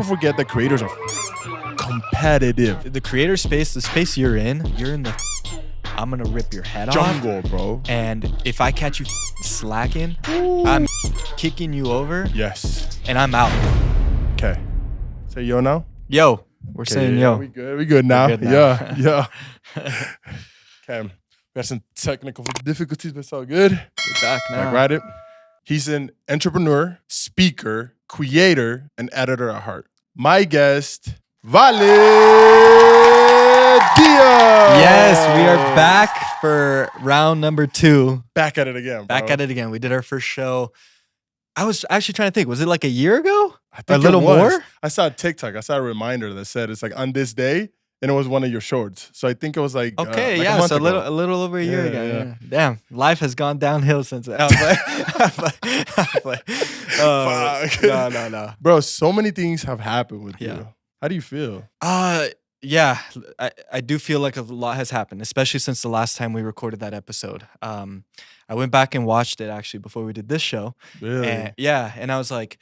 people forget that creators are competitive. The creator space, the space you're in the I'm gonna rip your head Jungle, off. bro. And if I catch you slacking, I'm kicking you over. Yes. And I'm out. Okay. Say yo now. Yo. We're saying yo. We good. We good now. Good now. Yeah. Okay. We had some technical difficulties, but it's all good. We're back now. Back right it. He's an entrepreneur, speaker, creator, and editor at heart. My guest, Vale Diaz. Yes, we are back for round number 2. Back at it again, bro. Back at it again. We did our first show. I was actually trying to think. Was it like a year ago? I think a little more? I saw a TikTok. I saw a reminder that said it's like on this day, and it was one of your shorts. So I think it was like okay, like yeah, a month so ago. a little over a year ago. Yeah. Damn, life has gone downhill since then. Fuck. No. Bro, so many things have happened with Yeah. you. How do you feel? Yeah, I do feel like a lot has happened, especially since the last time we recorded that episode. I went back and watched it actually before we did this show. Really? And I was like,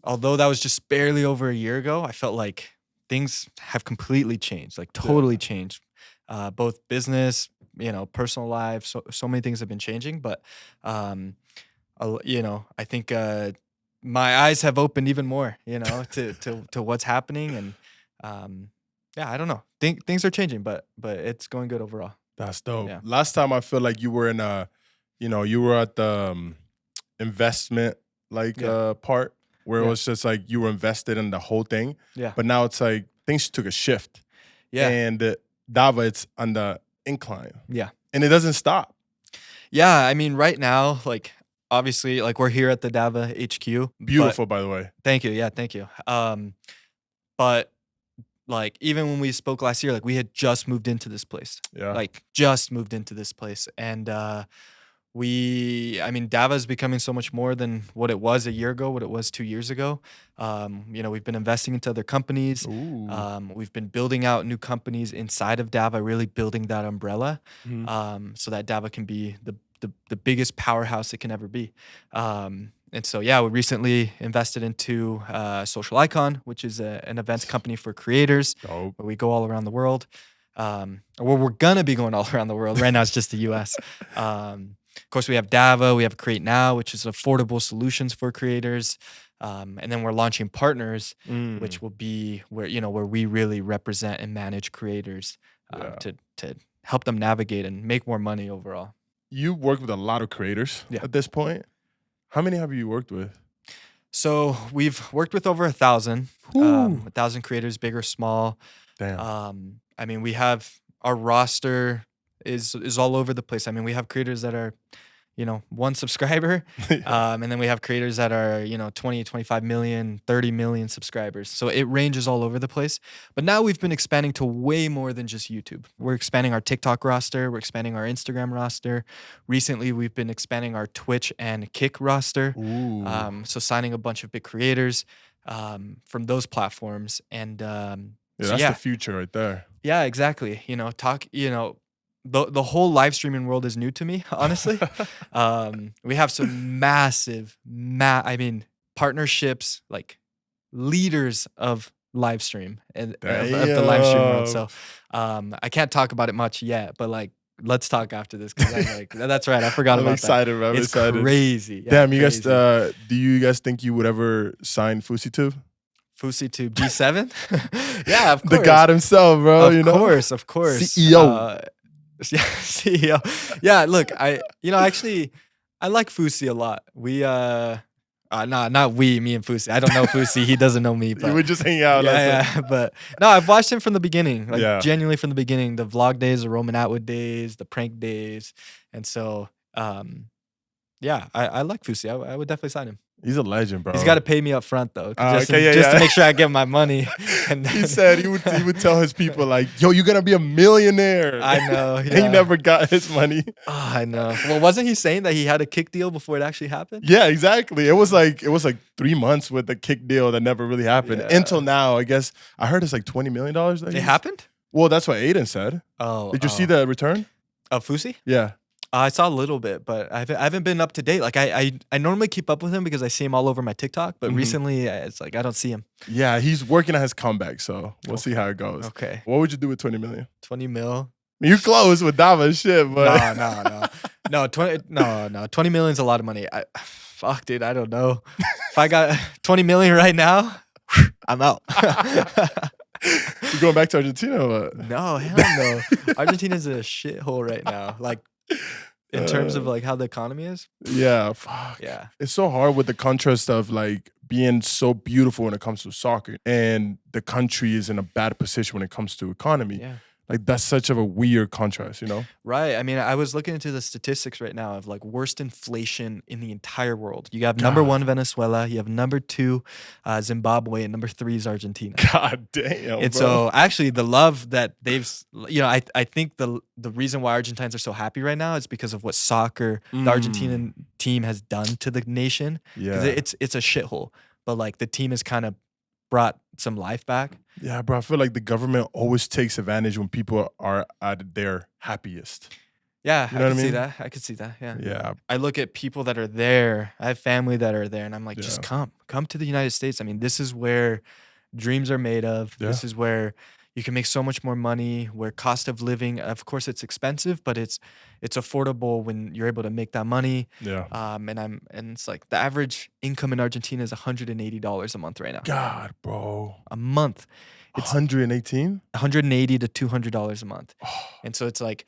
although that was just barely over a year ago, I felt like things have completely changed, like totally changed. Both business, personal life, so many things have been changing. But, I think my eyes have opened even more, to what's happening. And I don't know. Things are changing, but it's going good overall. That's dope. Yeah. Last time I feel like you were in you were at the investment part where it was just like you were invested in the whole thing. Yeah. But now it's like things took a shift. Yeah. And Dava, it's on the incline. Yeah. And it doesn't stop. Yeah. I mean, right now, like, obviously, like, we're here at the Dava HQ. Beautiful, by the way. Thank you. Yeah, thank you. But like, even when we spoke last year, like, we had just moved into this place. Yeah. Like, just moved into this place. And Dava is becoming so much more than what it was a year ago, what it was 2 years ago. We've been investing into other companies. Ooh. We've been building out new companies inside of Dava, really building that umbrella, so that Dava can be the biggest powerhouse it can ever be. And so, we recently invested into Social Icon, which is an events company for creators. Dope. Where we go all around the world. We're going to be going all around the world. Right now, it's just the U.S. Of course, we have Dava. We have Create Now, which is affordable solutions for creators. And then we're launching Partners, which will be where we really represent and manage creators to help them navigate and make more money overall. You work with a lot of creators at this point. How many have you worked with? So we've worked with over 1,000, 1,000 creators, big or small. Damn. We have our roster is all over the place. We have creators that are, 1 subscriber, and then we have creators that are, 20, 25 million, 30 million subscribers. So it ranges all over the place. But now we've been expanding to way more than just YouTube. We're expanding our TikTok roster. We're expanding our Instagram roster. Recently, we've been expanding our Twitch and Kick roster. So signing a bunch of big creators from those platforms. And that's the future right there. Yeah, exactly. The whole live streaming world is new to me, honestly. We have some massive, partnerships, like leaders of live stream and of the live stream world. So I can't talk about it much yet, but like, let's talk after this because I'm like, that's right. I forgot about excited, that. Bro. I'm it's excited. Crazy. Yeah, Damn, you crazy. guys. Do you guys think you would ever sign FouseyTube? FouseyTube G7? Yeah, of course. The God himself, bro. Of course. CEO. Yeah, CEO. Yeah, look, I like Fousey a lot. We not we, me and Fousey. I don't know Fousey. He doesn't know me. But you would just hang out. Yeah. But no, I've watched him from the beginning. Like genuinely from the beginning. The vlog days, the Roman Atwood days, the prank days. And so I like Fousey. I would definitely sign him. He's a legend, bro. He's got to pay me up front though, just to make sure I get my money. And he said he would tell his people like, "Yo, you're gonna be a millionaire." I know. Yeah. And he never got his money. Oh, I know. Well, wasn't he saying that he had a Kick deal before it actually happened? Yeah, exactly. It was like 3 months with the Kick deal that never really happened until now. I guess I heard it's like $20 million. It happened? Well, that's what Aiden said. Oh, did you see the return of Fousey? Yeah. I saw a little bit, but I haven't been up to date. Like I normally keep up with him because I see him all over my TikTok, but recently it's like I don't see him. Yeah, he's working on his comeback, so we'll see how it goes. Okay. What would you do with 20 million? 20 mil. You're close with Dava and shit, but No, 20 million is a lot of money. Fuck, dude, I don't know. If I got 20 million right now, I'm out. You going back to Argentina or what? No, hell no. Argentina's a shithole right now. Like in terms of like how the economy is. Yeah, fuck. Yeah. It's so hard with the contrast of like being so beautiful when it comes to soccer and the country is in a bad position when it comes to economy. Yeah. Like that's such of a weird contrast, you know? Right. I mean, I was looking into the statistics right now of like worst inflation in the entire world. You have number 1 Venezuela, you have number 2 Zimbabwe, and number 3 is Argentina. God damn. And bro. so actually the love that they've, you know, I think the reason why Argentines are so happy right now is because of what soccer, the Argentinian team has done to the nation. Yeah. It's a shithole, but like the team has kind of brought some life back. Yeah, bro. I feel like the government always takes advantage when people are at their happiest. Yeah, You know I what I can see mean? that. I could see that. Yeah. Yeah. I look at people that are there. I have family that are there, and I'm like, just Yeah. come to the United States. I mean, this is where dreams are made of. Yeah. This is where you can make so much more money. Where cost of living, of course, it's expensive, but it's affordable when you're able to make that money. Yeah. And it's like the average income in Argentina is $180 a month right now. God, bro. A month. It's 118? $180 to $200 a month. And so it's like,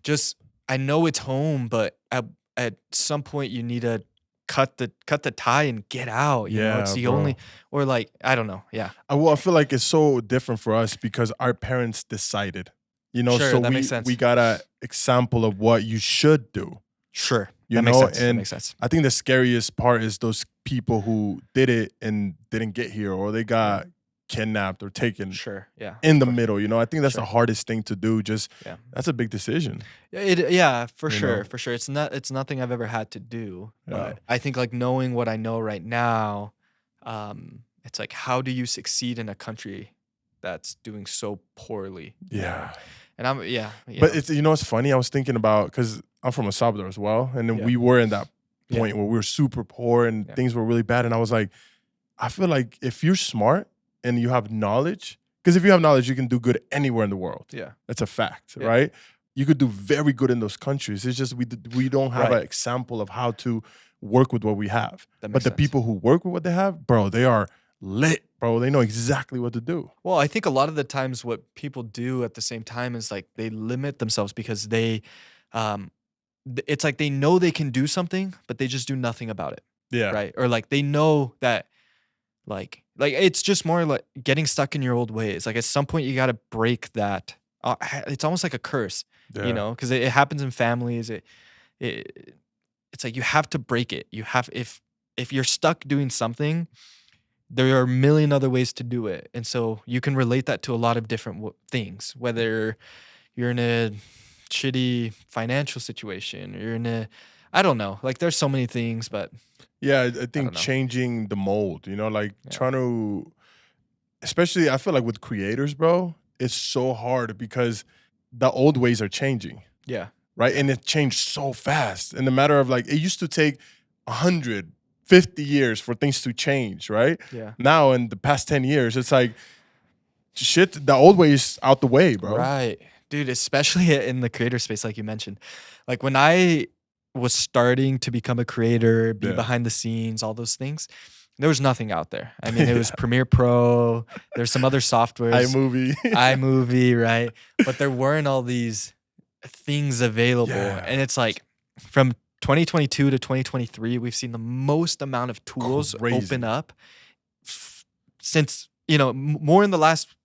just I know it's home, but at some point you need to cut the tie and get out. You know, it's the bro. only, or like I don't know. Yeah, I feel like it's so different for us because our parents decided. You know, Sure, so that makes sense. we got an example of what you should do. sure. You That know, makes sense. That and makes sense. I think the scariest part is those people who did it and didn't get here, or they got kidnapped or taken Sure. Yeah. in the middle. You know, I think that's the Sure. hardest thing to do. Just Yeah. that's a big decision. Yeah, for You sure, know? for sure. It's nothing I've ever had to do. Yeah. But I think like knowing what I know right now, it's like how do you succeed in a country that's doing so poorly? you know? Yeah. And I'm you But know. it's it's funny. I was thinking about because I'm from El Salvador as well, and then Yeah. we were in that Yeah. point where we were super poor and Yeah. things were really bad. And I was like, I feel like if you're smart and you have knowledge, because if you have knowledge, you can do good anywhere in the world. Yeah. That's a fact, Yeah. right? You could do very good in those countries. It's just we don't have Right. an example of how to work with what we have. That But makes the sense. people who work with what they have, bro, they are lit, bro. They know exactly what to do. Well, I think a lot of the times what people do at the same time is like they limit themselves because um, it's like they know they can do something, but they just do nothing about it, Yeah. right? Or like they know that, like it's just more like getting stuck in your old ways. Like at some point you got to break that. It's almost like a curse, Yeah. you know, because it happens in families. It's like you have to break it. You have if you're stuck doing something. There are a million other ways to do it. And so you can relate that to a lot of different things, whether you're in a shitty financial situation or you're in a, I don't know, like there's so many things, but Yeah, I think don't know. changing the mold, you know, like Yeah. trying to, especially I feel like with creators, bro, it's so hard because the old ways are changing, yeah, right? And it changed so fast. In the matter of like, it used to take 150 years for things to change, right? yeah. Now in the past 10 years, it's like, shit, the old way is out the way, bro. Right. Dude, especially in the creator space, like you mentioned. Like when I was starting to become a creator, be Yeah. behind the scenes, all those things, there was nothing out there. I mean, it was Yeah. Premiere Pro, there's some other softwares, iMovie. iMovie, right? But there weren't all these things available. Yeah. And it's like from 2022 to 2023, we've seen the most amount of tools Crazy. open up since, you know, more in the last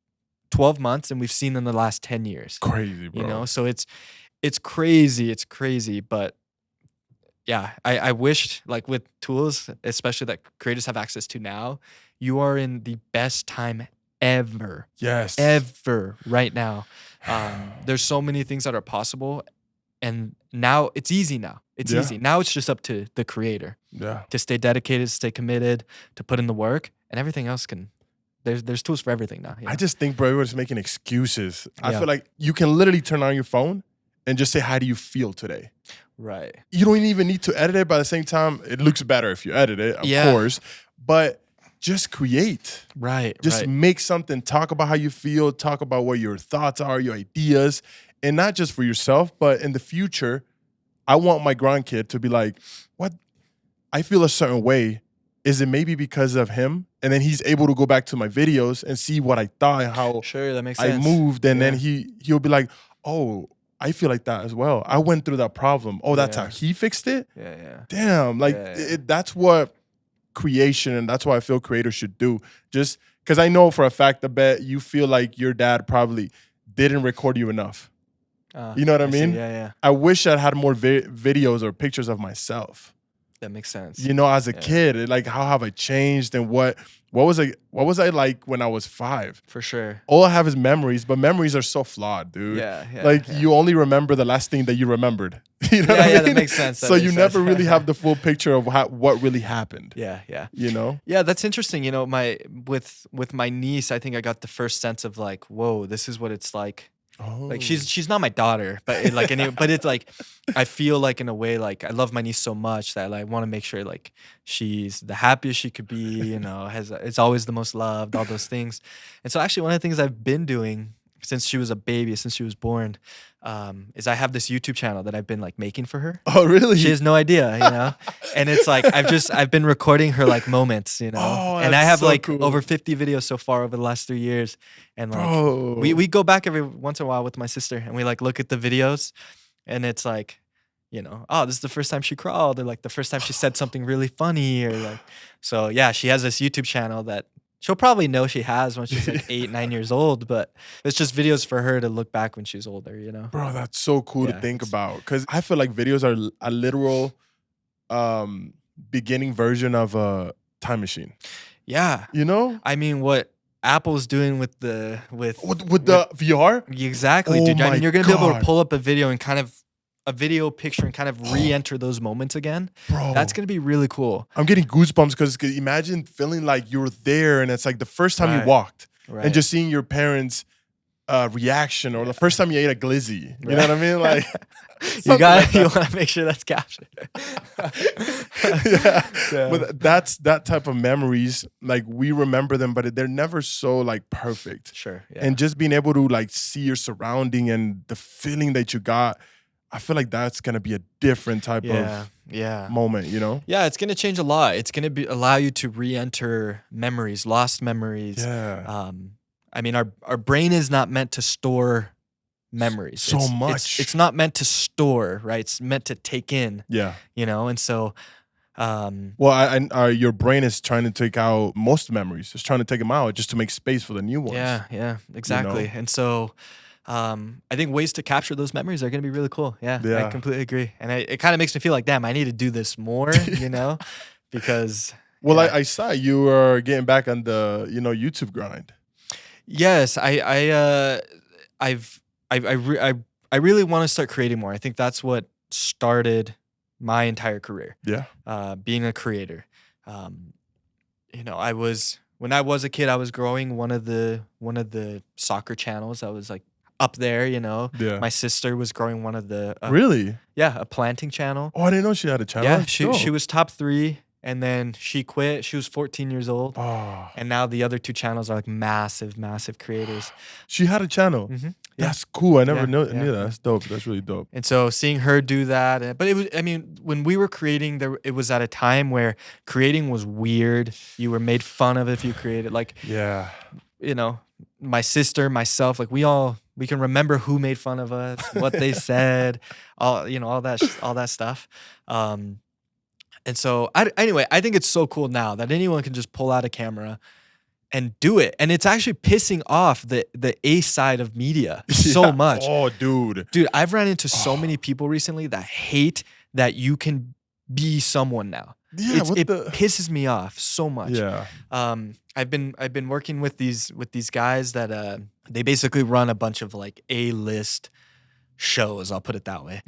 12 months than we've seen in the last 10 years. Crazy, bro. You know, so it's crazy, but yeah, I wished like with tools, especially that creators have access to now, you are in the best time ever Yes. right now. There's so many things that are possible, and now it's easy. Now it's Yeah. easy. Now it's just up to the creator Yeah. to stay dedicated, stay committed, to put in the work, and everything else can. There's tools for everything now. You know? I just think, bro, everyone's making excuses. I Yeah. feel like you can literally turn on your phone and just say, how do you feel today? Right. You don't even need to edit it, but at the same time, it looks better if you edit it, of course. But just create. Right. Just make something. Talk about how you feel. Talk about what your thoughts are, your ideas. And not just for yourself, but in the future, I want my grandkid to be like, what? I feel a certain way. Is it maybe because of him? And then he's able to go back to my videos and see what I thought and how that makes I sense. moved. And then he'll be like, oh, I feel like that as well. I went through that problem. Oh, that's how he fixed it? Yeah. Damn. Like, that's what creation, and that's what I feel creators should do. Just because I know for a fact, I bet you feel like your dad probably didn't record you enough. You know what I mean? Yeah. I wish I had more videos or pictures of myself. That makes sense. You know, as a kid, like how have I changed and what was I like when I was 5? For sure. All I have is memories, but memories are so flawed, dude. You only remember the last thing that you remembered. You know what I mean? That makes sense. So you never really have the full picture of what really happened. Yeah. You know? Yeah, that's interesting. You know, with my niece, I think I got the first sense of like, whoa, this is what it's like. Oh. Like she's not my daughter, but but it's like I feel like in a way like I love my niece so much that I want to make sure like she's the happiest she could be, you know, it's always the most loved, all those things. And so actually one of the things I've been doing since she was a baby, since she was born, is I have this YouTube channel that I've been like making for her. Oh, really? She has no idea, you know? And it's like, I've been recording her like moments, you know? Oh, and I have so like cool. over 50 videos so far over the last 3 years. And like, we go back every once in a while with my sister and we like look at the videos and it's like, you know, oh, this is the first time she crawled or like the first time she said something really funny or like, so yeah, she has this YouTube channel that she'll probably know she has when she's like 8, 9 years old, but it's just videos for her to look back when she's older, you know? Bro, that's so cool to think about. Because I feel like videos are a literal beginning version of a time machine. Yeah. You know? I mean, what Apple's doing with the VR? Exactly, Oh dude. I mean, you're going to be able to God. pull up a video and kind of a video picture and kind of re-enter those moments again. Bro. That's going to be really cool. I'm getting goosebumps because imagine feeling like you were there and it's like the first time you walked and just seeing your parents' reaction or the first time you ate a glizzy. You know what I mean? Like you want to make sure that's captured. But that type of memories, like we remember them, but they're never so like perfect. Sure. Yeah. And just being able to like see your surrounding and the feeling that you got, I feel like that's gonna be a different type of moment, you know? Yeah, it's gonna change a lot. It's gonna allow you to re-enter memories, lost memories. Yeah. I mean, our brain is not meant to store memories. So much. It's not meant to store, right? It's meant to take in. Yeah. You know, and so. Well, your brain is trying to take out most memories. It's trying to take them out just to make space for the new ones. Yeah, exactly. You know? And so. I think ways to capture those memories are going to be really cool. Yeah, I completely agree. And it kind of makes me feel like, damn, I need to do this more, you know, because. Well, I saw you were getting back on the, YouTube grind. Yes, I really want to start creating more. I think that's what started my entire career. Yeah. Being a creator. When I was a kid, I was growing one of the soccer channels. I was like up there, you know. Yeah. My sister was growing one of the really? Yeah, a planting channel. Oh, I didn't know she had a channel. Yeah, she was top 3 and then she quit. She was 14 years old. Oh. And now the other 2 channels are like massive creators. She had a channel. Mm-hmm. That's cool. I never knew that. That's dope. That's really dope. And so seeing her do that, but it was, I mean, when we were creating, it was at a time where creating was weird. You were made fun of if you created. Like, yeah, you know, my sister, myself, like we can remember who made fun of us, what they said, all that stuff. And so anyway, I think it's so cool now that anyone can just pull out a camera and do it. And it's actually pissing off the A side of media so much. Oh, dude, I've ran into so many people recently that hate that you can be someone now. Yeah, it pisses me off so much. Yeah. I've been working with these guys that they basically run a bunch of like A-list shows, I'll put it that way.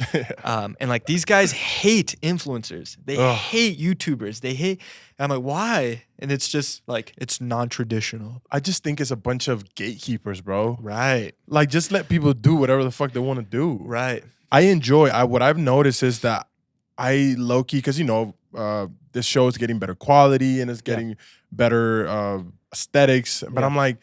And like these guys hate influencers. They hate YouTubers. They hate. I'm like, why? And it's just like, it's non-traditional. I just think it's a bunch of gatekeepers, bro. Right. Like, just let people do whatever the fuck they want to do. Right. I enjoy. What I've noticed is that I low key, because this show is getting better quality and it's getting better aesthetics. But I'm like,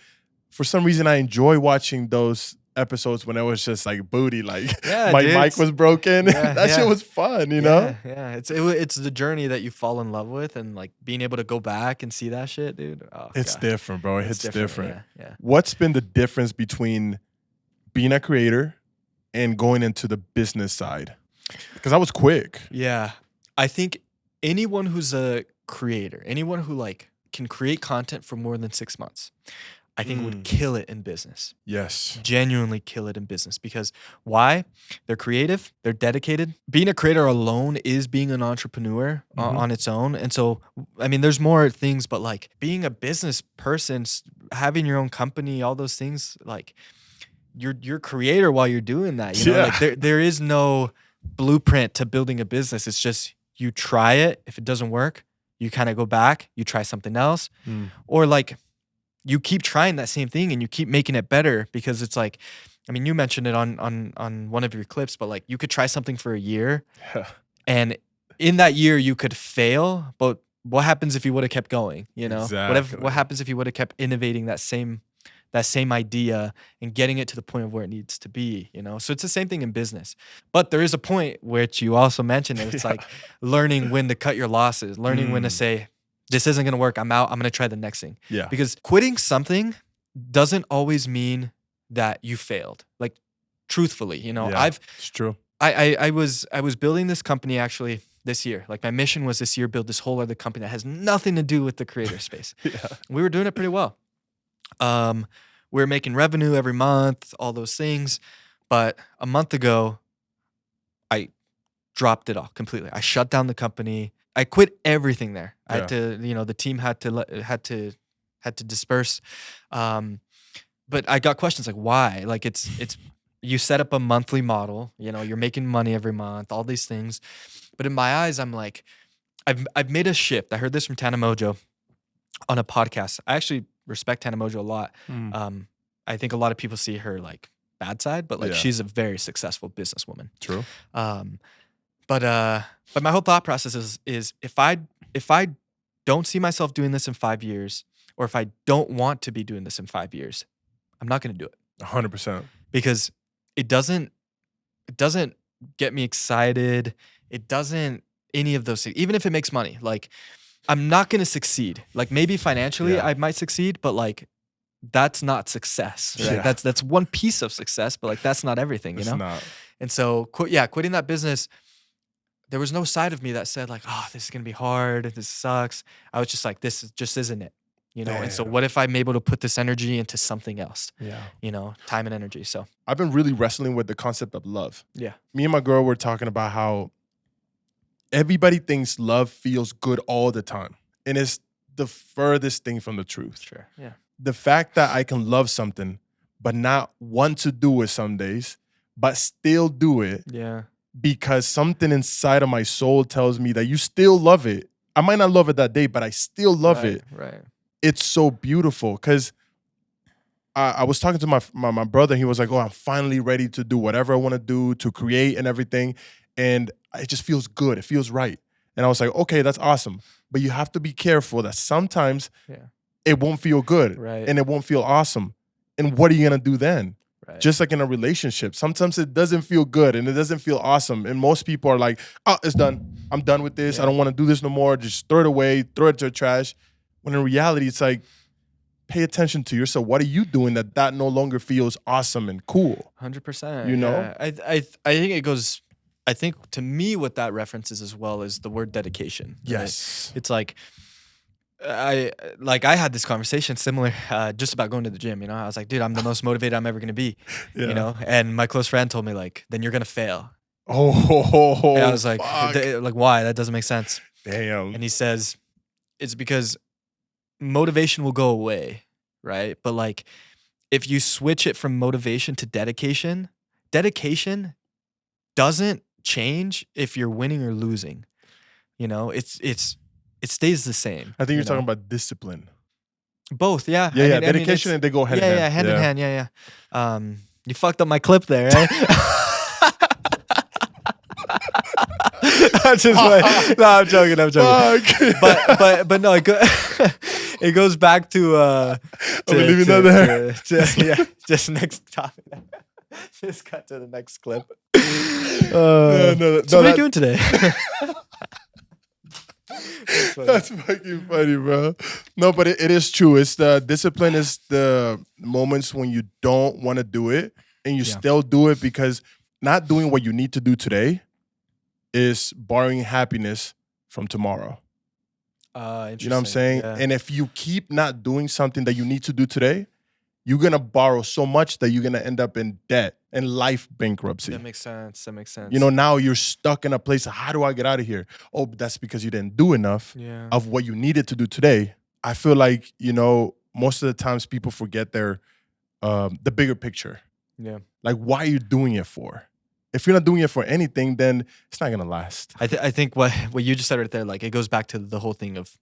for some reason, I enjoy watching those episodes when it was just like booty, like my mic was broken. That shit was fun, you know? Yeah. It's the journey that you fall in love with, and like being able to go back and see that shit, dude. Oh, it's different, bro. It's different. Yeah. What's been the difference between being a creator and going into the business side? Because I was quick. Yeah. I think anyone who's a creator, anyone who like can create content for more than 6 months, I think would kill it in business. Yes. Genuinely kill it in business. Because why? They're creative. They're dedicated. Being a creator alone is being an entrepreneur on its own. And so, I mean, there's more things, but like being a business person, having your own company, all those things, like you're creator while you're doing that. You know, like there is no blueprint to building a business. It's just you try it. If it doesn't work, you kind of go back, you try something else. Or like you keep trying that same thing and you keep making it better, because it's like, I mean, you mentioned it on one of your clips, but like you could try something for a year and in that year you could fail, but what happens if you would have kept going? You know, what happens if you would have kept innovating that same idea and getting it to the point of where it needs to be, you know? So it's the same thing in business. But there is a point which you also mentioned, and it's like learning when to cut your losses, learning when to say, this isn't going to work, I'm out, I'm going to try the next thing. Yeah. Because quitting something doesn't always mean that you failed. Like, truthfully, you know, it's true. I was building this company actually this year. Like my mission was this year, build this whole other company that has nothing to do with the creator space. We were doing it pretty well. We were making revenue every month, all those things. But a month ago, I dropped it all completely. I shut down the company. I quit everything there. I had to, the team had to disperse. But I got questions like, why? Like it's you set up a monthly model, you're making money every month, all these things. But in my eyes, I'm like, I've made a shift. I heard this from Tana Mojo on a podcast. I actually respect Tana Mojo a lot. I think a lot of people see her like bad side, but like she's a very successful businesswoman. True. But my whole thought process is if I don't see myself doing this in 5 years, or if I don't want to be doing this in 5 years, I'm not going to do it. 100%. Because it doesn't get me excited. It doesn't any of those things. Even if it makes money, like I'm not going to succeed. Like maybe financially I might succeed, but like that's not success. Right? Yeah. That's one piece of success, but like that's not everything, It's not. And so quitting that business, there was no side of me that said like, oh, this is going to be hard. This sucks. I was just like, this just isn't it. And so what if I'm able to put this energy into something else? Yeah. Time and energy. So I've been really wrestling with the concept of love. Yeah. Me and my girl were talking about how everybody thinks love feels good all the time. And it's the furthest thing from the truth. Sure. Yeah. The fact that I can love something, but not want to do it some days, but still do it. Yeah. Because something inside of my soul tells me that you still love it. I might not love it that day, but I still love it. Right. It's so beautiful. Because I was talking to my brother. He was like, oh, I'm finally ready to do whatever I want to do, to create and everything. And it just feels good. It feels right. And I was like, okay, that's awesome. But you have to be careful that sometimes it won't feel good. Right. And it won't feel awesome. And what are you going to do then? Right. Just like in a relationship, sometimes it doesn't feel good and it doesn't feel awesome. And most people are like, oh, it's done. I'm done with this. I don't want to do this no more. Just throw it away, throw it to the trash. When in reality, it's like, pay attention to yourself. What are you doing that no longer feels awesome and cool? 100%. You know? Yeah. I think it goes, I think to me what that references as well is the word dedication. Yes. Right? It's like, I had this conversation similar just about going to the gym. I was like, dude, I'm the most motivated I'm ever going to be, and my close friend told me like, then you're going to fail. Oh, and I was like, fuck. like, why? That doesn't make sense. Damn. And he says, it's because motivation will go away, right? But like, if you switch it from motivation to dedication doesn't change if you're winning or losing. It stays the same. I think you're talking about discipline. Both, yeah. Yeah, dedication and they go hand in hand. Yeah, hand in hand. Yeah. You fucked up my clip there, right? I'm joking. I'm joking. Fuck. But no, it goes back to Are we leaving that there? yeah, just next topic. Just cut to the next clip. No, So what are you doing today? That's fucking funny, bro. No, but it is true. It's the discipline is the moments when you don't want to do it and you still do it, because not doing what you need to do today is borrowing happiness from tomorrow. You know what I'm saying? Yeah. And if you keep not doing something that you need to do today, you're going to borrow so much that you're going to end up in debt and life bankruptcy. That makes sense. You know, now you're stuck in a place. How do I get out of here? Oh, but that's because you didn't do enough of what you needed to do today. I feel like, you know, most of the times people forget the bigger picture. Yeah. Like, why are you doing it for? If you're not doing it for anything, then it's not going to last. I think what you just said right there, like, it goes back to the whole thing of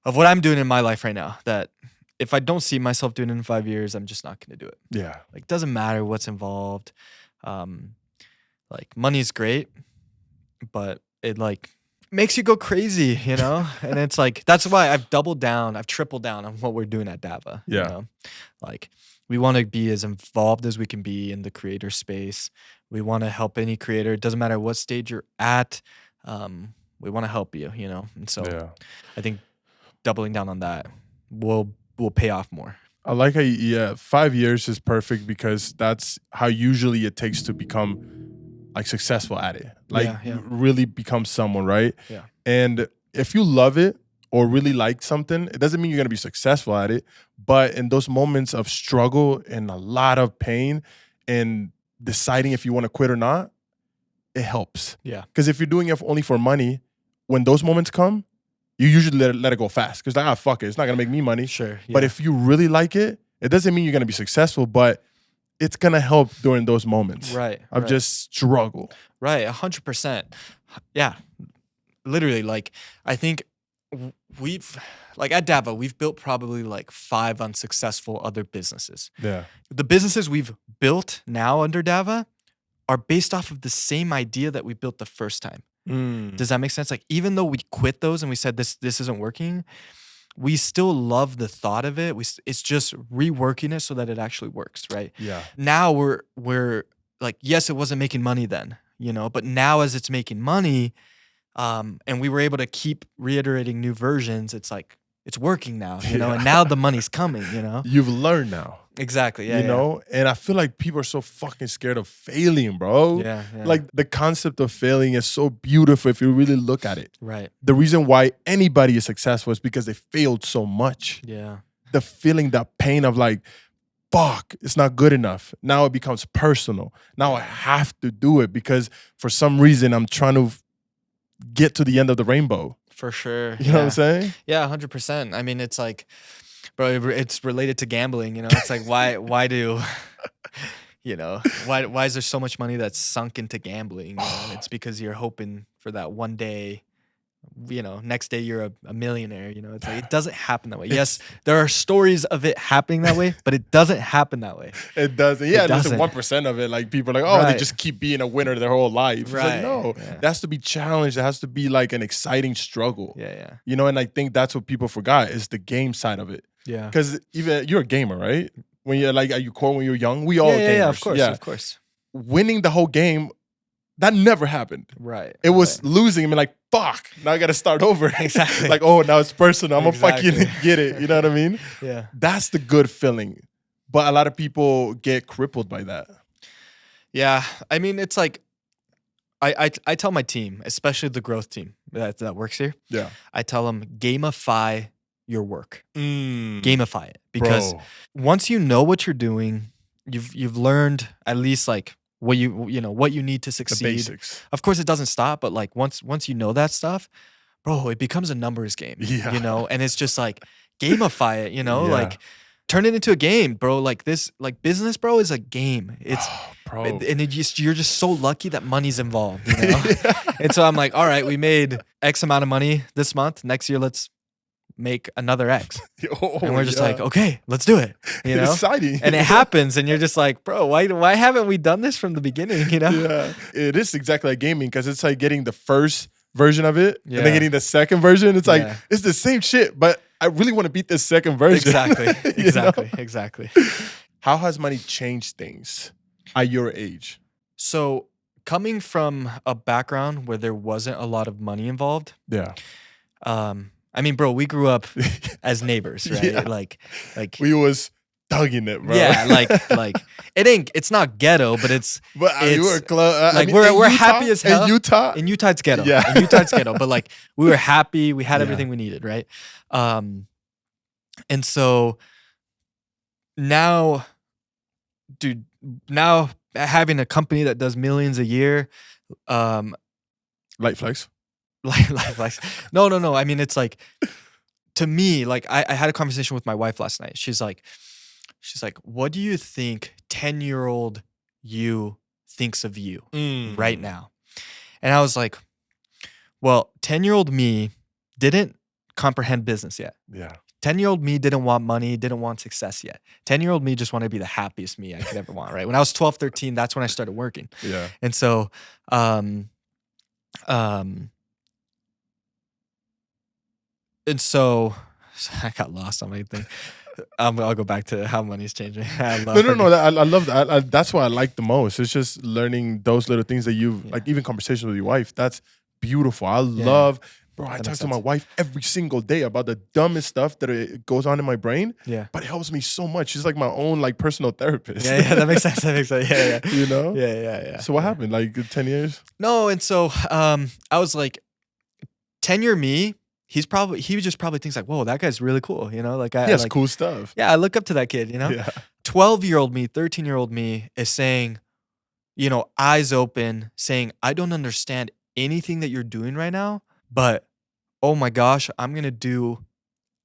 what I'm doing in my life right now, that if I don't see myself doing it in 5 years, I'm just not going to do it. Yeah. Like, it doesn't matter what's involved. Like, money's great, but it, like, makes you go crazy, you know? And it's like, that's why I've doubled down, I've tripled down on what we're doing at Dava. Yeah. You know? Like, we want to be as involved as we can be in the creator space. We want to help any creator. It doesn't matter what stage you're at. We want to help you, you know? And so I think doubling down on that will pay off more. I like how 5 years is perfect, because that's how usually it takes to become like successful at it. Like really become someone, right? Yeah. And if you love it or really like something, it doesn't mean you're going to be successful at it. But in those moments of struggle and a lot of pain and deciding if you want to quit or not, it helps. Yeah. Because if you're doing it only for money, when those moments come, you usually let it go fast. Because like, fuck it, it's not going to make me money. Sure. Yeah. But if you really like it, it doesn't mean you're going to be successful, but it's going to help during those moments. Right. Of just struggle. Right. 100%. Yeah. Literally, like, I think we've, like, at Dava, we've built probably like 5 unsuccessful other businesses. Yeah. The businesses we've built now under Dava are based off of the same idea that we built the first time. Does that make sense? Like, even though we quit those and we said this isn't working, we still love the thought of it. It's just reworking it so that it actually works, right? Yeah. Now we're like, yes, it wasn't making money then, you know, but now as it's making money, and we were able to keep reiterating new versions, it's like, it's working now, you know, and now the money's coming, you know? You've learned now. Exactly, yeah. You know? And I feel like people are so fucking scared of failing, bro. Yeah. Like, the concept of failing is so beautiful if you really look at it. Right. The reason why anybody is successful is because they failed so much. Yeah. The feeling, that pain of like, fuck, it's not good enough. Now it becomes personal. Now I have to do it because for some reason I'm trying to get to the end of the rainbow. For sure. You know what I'm saying? Yeah, 100%. I mean, it's like, bro, it's related to gambling, you know? It's like, why do, you know, why is there so much money that's sunk into gambling? You know? It's because you're hoping for that one day, you know, next day you're a millionaire, you know? It's like, it doesn't happen that way. Yes, there are stories of it happening that way, but it doesn't happen that way. It doesn't. Yeah, there's doesn't. 1% of it. Like, people are like, oh, they just keep being a winner their whole life. It's like, no, it has to be challenged. It has to be like an exciting struggle. Yeah. You know, and I think that's what people forgot is the game side of it. Yeah. Because even you're a gamer, right? When you're like, are you core when you're young? We all gamers. Yeah, of course, of course. Winning the whole game, that never happened. Right. It was losing. I mean, like, fuck, now I got to start over. Exactly. Like, oh, now it's personal. I'm going to fucking get it. You know what I mean? Yeah. That's the good feeling. But a lot of people get crippled by that. Yeah. I mean, it's like, I tell my team, especially the growth team that works here. Yeah. I tell them, gamify your work. Gamify it. Because once you know what you're doing, you've learned at least like what you need to succeed. The basics. Of course, it doesn't stop, but like once you know that stuff, bro, it becomes a numbers game. Yeah. You know, and it's just like gamify it. You know, like turn it into a game, bro. Like this, like business, bro, is a game. It's and you're just so lucky that money's involved. You know, and so I'm like, all right, we made X amount of money this month. Next year, let's make another X. Oh, And we're just like, okay, let's do it. You know? Exciting. And it happens, and you're just like, bro, why haven't we done this from the beginning? You know? Yeah, it is exactly like gaming because it's like getting the first version of it Yeah. and then getting the second version. It's like Yeah. it's the same shit, but I really want to beat this second version. Exactly. You Exactly. know? Exactly. How has money changed things at your age? So coming from a background where there wasn't a lot of money involved, Yeah, I mean, bro, we grew up as neighbors, right? Yeah. Like we was thugging it, bro. yeah, like it's not ghetto, but it's but you were it's close. like we're happy as hell. In Utah. in Utah it's ghetto. Yeah. In Utah it's ghetto, but like we were happy, we had Yeah. everything we needed, right? And so now, dude, now having a company that does millions a year, Light flex. like no. I mean, it's like, to me, like I had a conversation with my wife last night. She's like, what do you think 10-year-old you thinks of you right now? And I was like, well, 10-year-old me didn't comprehend business yet. Yeah. 10-year-old me didn't want money, didn't want success yet. 10-year-old me just wanted to be the happiest me I could ever want, right? When I was 12, 13, that's when I started working. Yeah. And so, I got lost on my thing. I'll go back to how money's changing. No. I love that. That's what I like the most. It's just learning those little things that you like, even conversations with your wife. That's beautiful. I love, bro. I That talk makes to my sense. wife every single day about the dumbest stuff that it goes on in my brain. Yeah. But it helps me so much. She's like my own like personal therapist. Yeah, that makes sense. That makes sense. Yeah. You know? Yeah. So what happened? Like 10 years? No, and so I was like, 10-year me, he just probably thinks like, whoa, that guy's really cool. You know, like He has like, cool stuff. yeah, I look up to that kid, you know? Yeah. 12-year-old me, 13-year-old me is saying, you know, eyes open, saying, I don't understand anything that you're doing right now, but oh my gosh, I'm going to do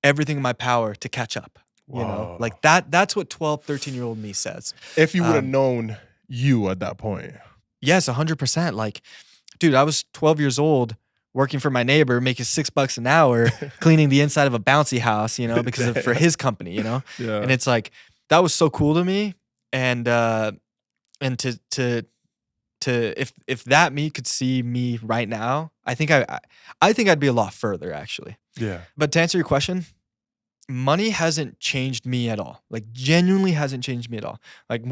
everything in my power to catch up. You know, Whoa. like that's what 12, 13-year-old me says. If you would have known you at that point. Yes, 100%. Like, dude, I was 12 years old working for my neighbor, making $6 an hour, cleaning the inside of a bouncy house, you know, for his company, you know? Yeah. And it's like, that was so cool to me. And to if that me could see me right now, I think I'd be a lot further actually. Yeah. But to answer your question, money hasn't changed me at all. Like, genuinely hasn't changed me at all. Like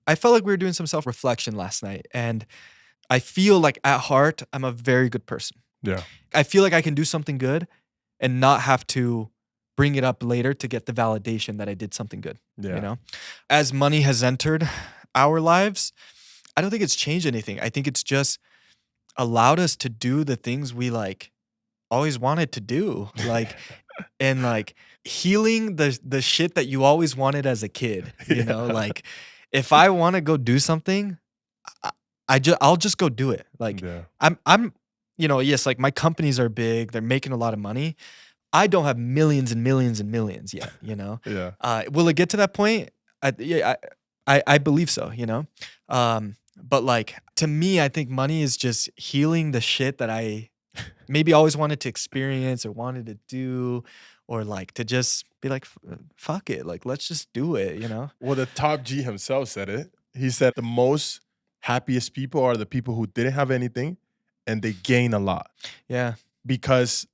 I felt like we were doing some self-reflection last night, and I feel like at heart I'm a very good person. Yeah. I feel like I can do something good and not have to bring it up later to get the validation that I did something good. Yeah. You know, as money has entered our lives, I don't think it's changed anything. I think it's just allowed us to do the things we like always wanted to do, like and like healing the shit that you always wanted as a kid. You know, like if I want to go do something, I'll just go do it. Like I'm you know, yes, like my companies are big, they're making a lot of money. I don't have millions and millions and millions yet, you know? Yeah. Will it get to that point? I believe so, you know? But like, to me, I think money is just healing the shit that I maybe always wanted to experience or wanted to do, or like to just be like, fuck it. Like, let's just do it, you know? Well, the top G himself said it. He said the most happiest people are the people who didn't have anything and they gain a lot. Yeah. Because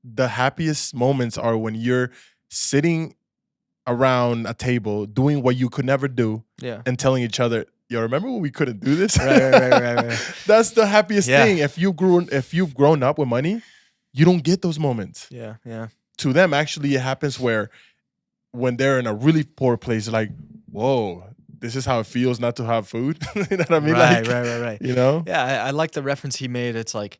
the happiest moments are when you're sitting around a table doing what you could never do Yeah. and telling each other, yo, remember when we couldn't do this? Right. That's the happiest Yeah. thing. If you've grown up with money, you don't get those moments. Yeah. To them, actually, it happens when they're in a really poor place, like, whoa, this is how it feels not to have food. You know what I mean? Right. You know? Yeah, I like the reference he made. It's like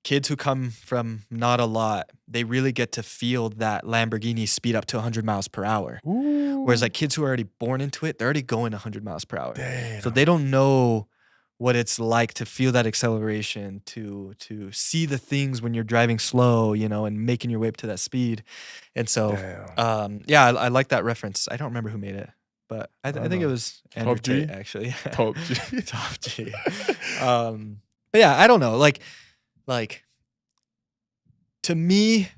kids who come from not a lot, they really get to feel that Lamborghini speed up to 100 miles per hour. Ooh. Whereas like kids who are already born into it, they're already going 100 miles per hour. Damn. So they don't know what it's like to feel that acceleration, to see the things when you're driving slow, you know, and making your way up to that speed. And so, yeah, I like that reference. I don't remember who made it, but I think it was Andrew Top G? Tate, actually. Top G. Top G. But yeah, I don't know. Like to me,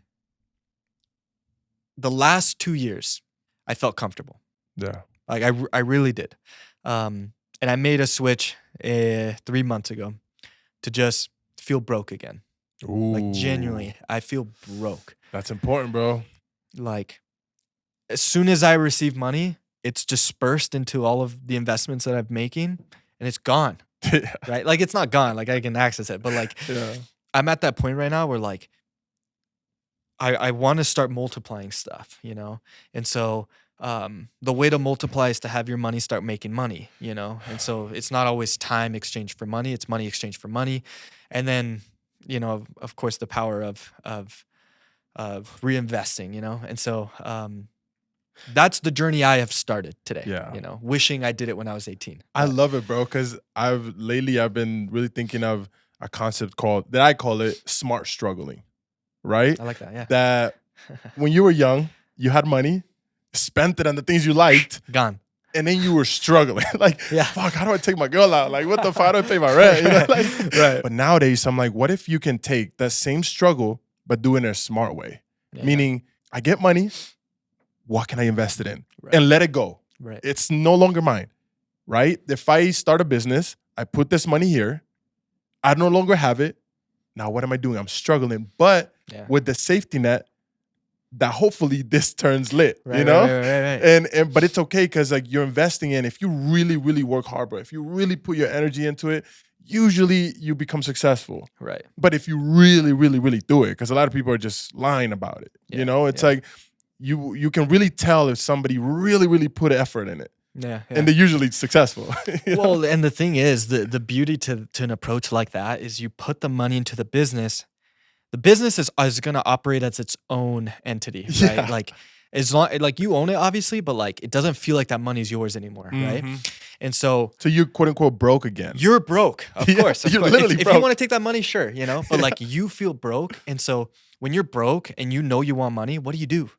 the last 2 years, I felt comfortable. Yeah. Like I really did. And I made a switch 3 months ago to just feel broke again. Ooh. Like genuinely, I feel broke. That's important, bro. Like as soon as I receive money, it's dispersed into all of the investments that I'm making and it's gone. Yeah. Right? Like it's not gone. Like I can access it. But like I'm at that point right now where like I want to start multiplying stuff, you know? And so the way to multiply is to have your money start making money, you know? And so it's not always time exchange for money, it's money exchange for money. And then, you know, of course the power of reinvesting, you know? And so that's the journey I have started today. Yeah. You know, wishing I did it when I was 18. I love it, bro, because I've been really thinking of a concept that I call it smart struggling. Right? I like that, yeah. That when you were young, you had money, spent it on the things you liked, gone. And then you were struggling. Like, Yeah. fuck, how do I take my girl out? Like, what the fuck, how do I pay my rent? You know, like, Right. But nowadays, I'm like, what if you can take that same struggle, but do it in a smart way? Yeah. Meaning, I get money, what can I invest it in? Right. And let it go. Right. It's no longer mine, right? If I start a business, I put this money here, I no longer have it. Now, what am I doing? I'm struggling. But with the safety net, that hopefully this turns lit, Right, you know? Right. And but it's okay because like you're investing in, if you really, really work hard, bro, if you really put your energy into it, usually you become successful. Right. But if you really, really, really do it, because a lot of people are just lying about it, you know? It's like you can really tell if somebody really, really put effort in it. Yeah. And they're usually successful. Well, and the thing is, the beauty to an approach like that is you put the money into the business. The business is going to operate as its own entity, right? Yeah. Like as long like you own it, obviously, but like it doesn't feel like that money's yours anymore, right? And so you're quote unquote broke again. You're broke, of course. You're literally if broke. you want to take that money, sure, you know. But like you feel broke, and so when you're broke and you know you want money, what do?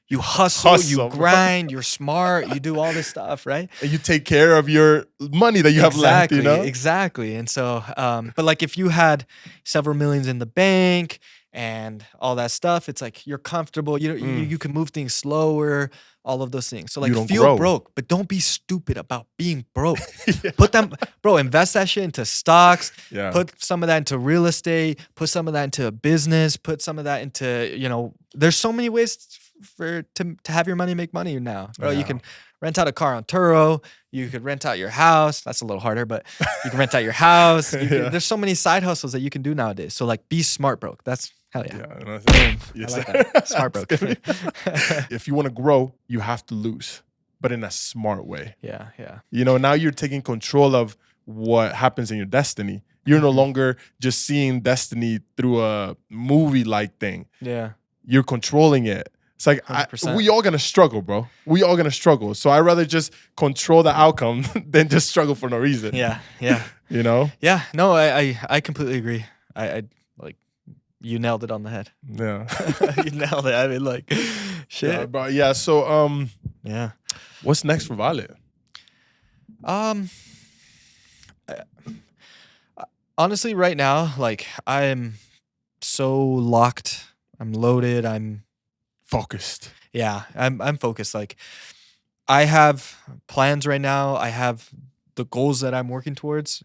You hustle, you grind, you're smart, you do all this stuff, right? And you take care of your money that you have left, you know? Exactly. And so, but like if you had several millions in the bank and all that stuff, it's like you're comfortable, you can move things slower, all of those things. So like feel broke, but don't be stupid about being broke. Invest that shit into stocks, put some of that into real estate, put some of that into a business, put some of that into, you know, there's so many ways to have your money make money now, bro. You can rent out a car on Turo. You could rent out your house. That's a little harder, but you can rent out your house. There's so many side hustles that you can do nowadays. So like, be smart broke. That's hell yeah. Yes, I like that. Smart broke. If you want to grow, you have to lose, but in a smart way. Yeah. You know, now you're taking control of what happens in your destiny. You're no longer just seeing destiny through a movie-like thing. Yeah. You're controlling it. It's like, we all gonna struggle, bro. We all gonna struggle. So I'd rather just control the outcome than just struggle for no reason. Yeah. You know? Yeah. No, I completely agree. I like, you nailed it on the head. Yeah. You nailed it. I mean, like, shit. Yeah, bro. Yeah. So, yeah. What's next for Vale? Honestly, right now, like, I'm so locked. I'm loaded. I'm focused. Yeah, I'm focused. Like, I have plans right now. I have the goals that I'm working towards,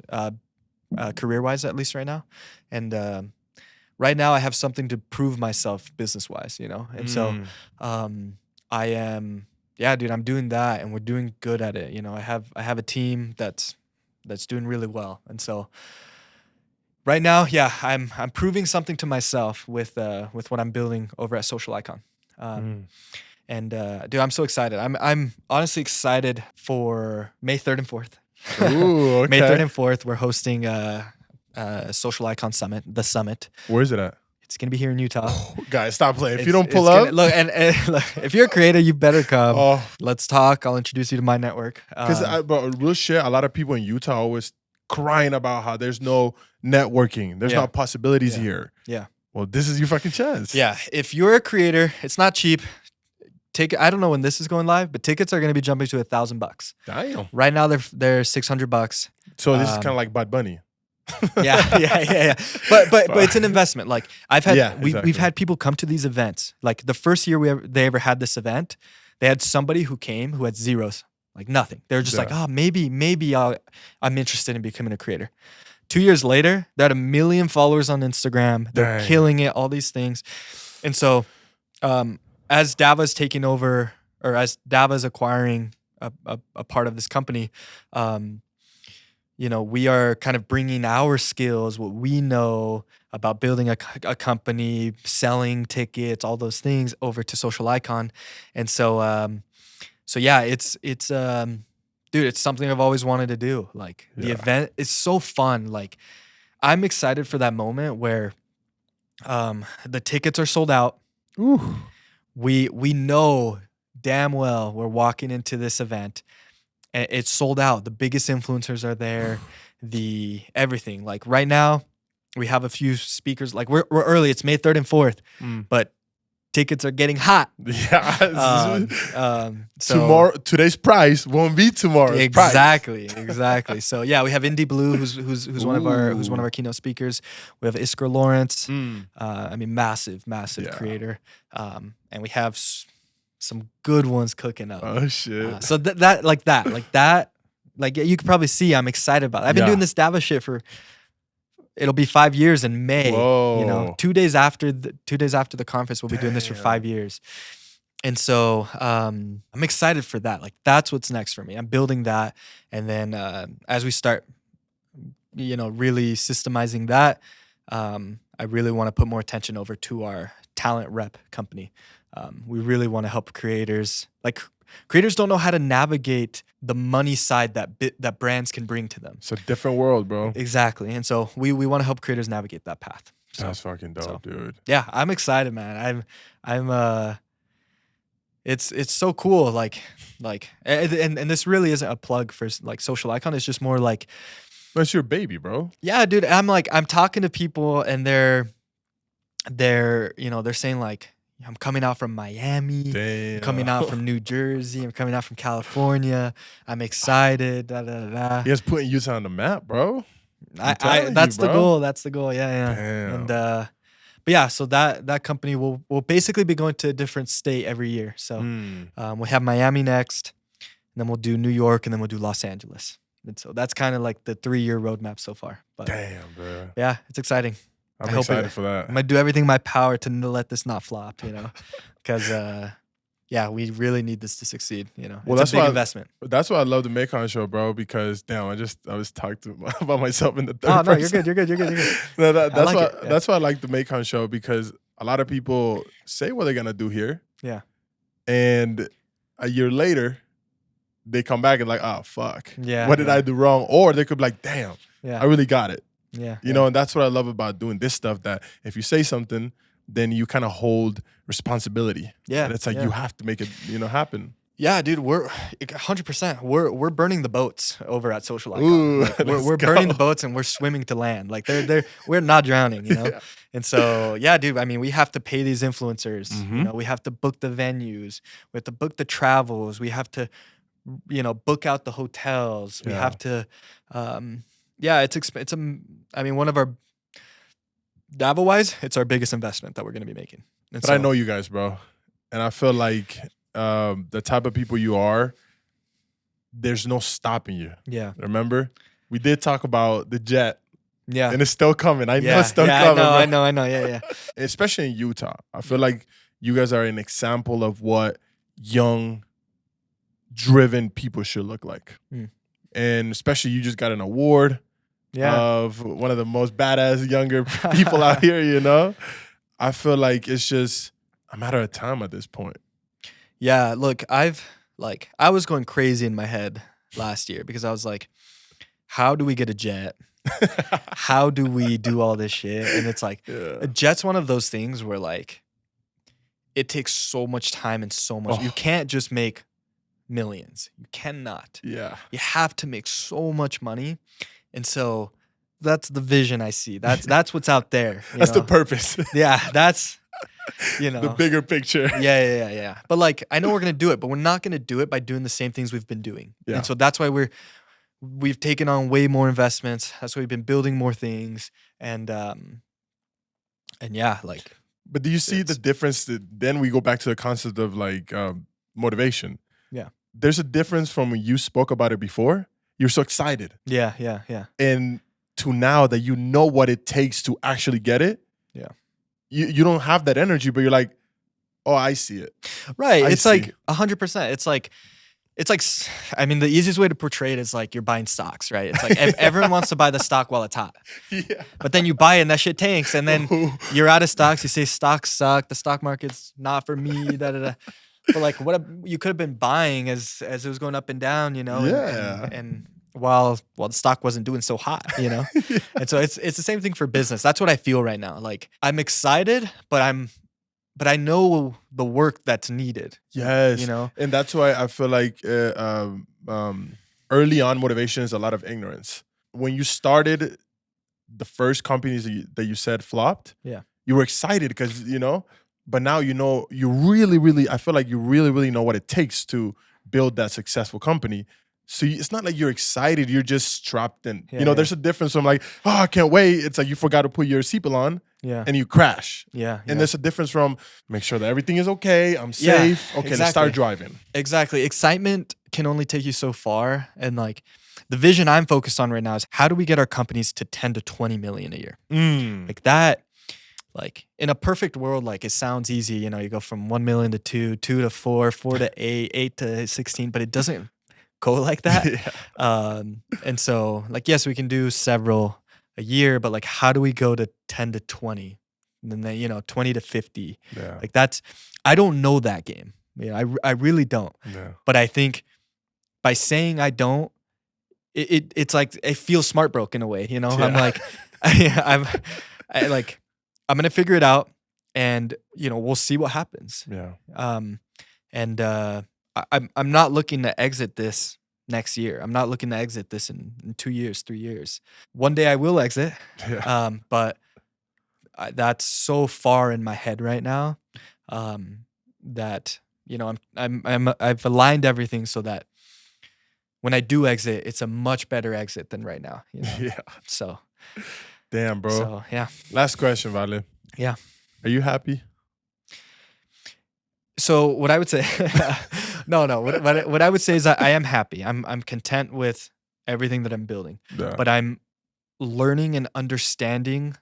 career-wise, at least right now. And right now, I have something to prove myself business-wise, you know? And so I am, dude, I'm doing that, and we're doing good at it. You know, I have a team that's doing really well. And so right now, I'm proving something to myself with what I'm building over at Social Icon. And dude, I'm so excited. I'm honestly excited for May 3rd and 4th. Ooh, okay. May 3rd and 4th, we're hosting a Social Icon Summit, the summit. Where is it at? It's gonna be here in Utah. Oh, guys, stop playing. If you don't pull up, look, and look, if you're a creator, you better come. Let's talk. I'll introduce you to my network. Because, but real shit, a lot of people in Utah always crying about how there's no networking, there's not possibilities here. Yeah. Well, this is your fucking chance. Yeah. If you're a creator, it's not cheap. I don't know when this is going live, but tickets are going to be jumping to $1,000. Damn. Right now they're $600. So this is kind of like Bad Bunny. Yeah. But it's an investment. Like I've had we've exactly. had people come to these events. Like the first year they ever had this event, they had somebody who came who had zeros, like nothing. They were just like, oh, maybe I'm interested in becoming a creator. 2 years later, they're at 1 million followers on Instagram. They're killing it, all these things. And so as Dava's taking over, or as Dava's acquiring a part of this company, we are kind of bringing our skills, what we know about building a company, selling tickets, all those things over to Social Icon. And so yeah, it's dude, it's something I've always wanted to do. Like the event is so fun. Like I'm excited for that moment where the tickets are sold out. Ooh. We know damn well we're walking into this event and it's sold out. The biggest influencers are there, everything. Like right now, we have a few speakers. Like we're early. It's May 3rd and 4th, but tickets are getting hot. Yeah. So today's price won't be tomorrow's exactly. price. Exactly. So yeah, we have Indie Blue, who's one of our keynote speakers. We have Isker Lawrence. I mean, massive creator. And we have some good ones cooking up. Oh shit. So like you could probably see I'm excited about it. I've been doing this Dava shit for it'll be 5 years in May. Whoa. 2 days after the conference, we'll be doing this for 5 years. And so I'm excited for that. Like that's what's next for me. I'm building that. And then as we start, really systemizing that, I really want to put more attention over to our talent rep company. We really want to help creators. Like creators don't know how to navigate the money side that brands can bring to them. It's a different world, bro. Exactly. And so we want to help creators navigate that path. So, that's fucking dope, dude. Yeah, I'm excited, man. It's so cool. Like, and this really isn't a plug for like Social Icon. It's just more like, that's your baby, bro. Yeah, dude. I'm talking to people and they're saying like, I'm coming out from Miami. Damn. I'm coming out from New Jersey. I'm coming out from California. I'm excited. Da, da, da, da. He is putting Utah on the map, bro. That's the goal. That's the goal. Yeah. Damn. And but yeah, so that company will basically be going to a different state every year. So we have Miami next, and then we'll do New York, and then we'll do Los Angeles. And so that's kind of like the 3-year roadmap so far. But damn, bro. Yeah, it's exciting. I'm excited for that. I'm gonna do everything in my power to let this not flop, because we really need this to succeed. Well, it's a big investment. That's why I love the Maikon show, bro. Because damn, I was talking about myself in the third. Oh no, person. You're good. No, that's why I like the Maikon show, because a lot of people say what they're gonna do here. Yeah. And a year later, they come back and like, oh fuck, yeah, what did I do wrong? Or they could be like, damn, I really got it. Yeah. You know, and that's what I love about doing this stuff, that if you say something, then you kind of hold responsibility. Yeah. And it's like you have to make it, happen. Yeah, dude, we're 100%. We're burning the boats over at Social Icon. Ooh, like, we're burning the boats and we're swimming to land. Like we're not drowning, Yeah. And so, yeah, dude, I mean, we have to pay these influencers. Mm-hmm. We have to book the venues. We have to book the travels. We have to, book out the hotels. We have to, one of our Dava-wise, it's our biggest investment that we're going to be making. But I know you guys, bro. And I feel like the type of people you are, there's no stopping you. Yeah. Remember? We did talk about the jet. Yeah. And it's still coming. I know it's still coming. I know. Yeah. Especially in Utah. I feel like you guys are an example of what young, driven people should look like. And especially you just got an award of one of the most badass younger people out here, I feel like it's just a matter of time at this point. Yeah, look, I was going crazy in my head last year because I was like, how do we get a jet? How do we do all this shit? And it's like, a jet's one of those things where like, it takes so much time and so much. You can't just make millions. You cannot. Yeah. You have to make so much money. And so that's the vision I see. That's what's out there. That's the purpose. Yeah, that's the bigger picture. Yeah. But like, I know we're gonna do it, but we're not gonna do it by doing the same things we've been doing. Yeah. And so that's why we've taken on way more investments. That's why we've been building more things. And yeah, like, But do you see the difference? Then we go back to the concept of like motivation. Yeah. There's a difference from when you spoke about it before. You're so excited. Yeah. And to now that you know what it takes to actually get it. Yeah. You don't have that energy, but you're like, oh, I see it. Right. I It's see. like 100%. It's like, I mean, the easiest way to portray it is like you're buying stocks, right? It's like everyone wants to buy the stock while it's hot. Yeah. But then you buy it and that shit tanks. And then you're out of stocks. You say stocks suck. The stock market's not for me. Da, da, da. But like you could have been buying as it was going up and down, you know? Yeah. And while the stock wasn't doing so hot, you know? Yeah. And so it's the same thing for business. That's what I feel right now. Like I'm excited, but I know the work that's needed. Yes. You know? And that's why I feel like early on motivation is a lot of ignorance. When you started the first companies that you said flopped, Yeah. you were excited because, you know, but now you know, you really, really, I feel like you really, really know what it takes to build that successful company. So it's not like you're excited, you're just strapped in. Yeah, you know, yeah. there's a difference from like, oh, I can't wait. It's like you forgot to put your seatbelt on Yeah. and you crash. Yeah. And there's a difference from make sure that everything is okay, I'm safe. Okay, let's exactly. start driving. Exactly. Excitement can only take you so far. And like the vision I'm focused on right now is how do we get our companies to 10 to 20 million a year? Like that, like in a perfect world, like it sounds easy. You know, you go from 1 million to 2, 2 to 4, 4 to 8, 8 to 16, but it doesn't go like that. Yeah. And so like, yes, we can do several a year, but like, how do we go to 10 to 20? And then, you know, 20 to 50. Yeah. Like I don't know that game. You know, I really don't. Yeah. But I think by saying I don't, it's like it feels smart broke in a way, you know? Yeah. I'm like, I'm gonna figure it out, and you know we'll see what happens. Yeah. And I'm not looking to exit this next year. I'm not looking to exit this in 2 years, 3 years. One day I will exit, Yeah. but that's so far in my head right now that you know I've aligned everything so that when I do exit, it's a much better exit than right now. You know? Yeah. So Damn, bro. So yeah. Last question, Vale. Yeah. Are you happy? So what I would say, no. What I would say is I am happy. I'm content with everything that I'm building, Yeah. but I'm learning and understanding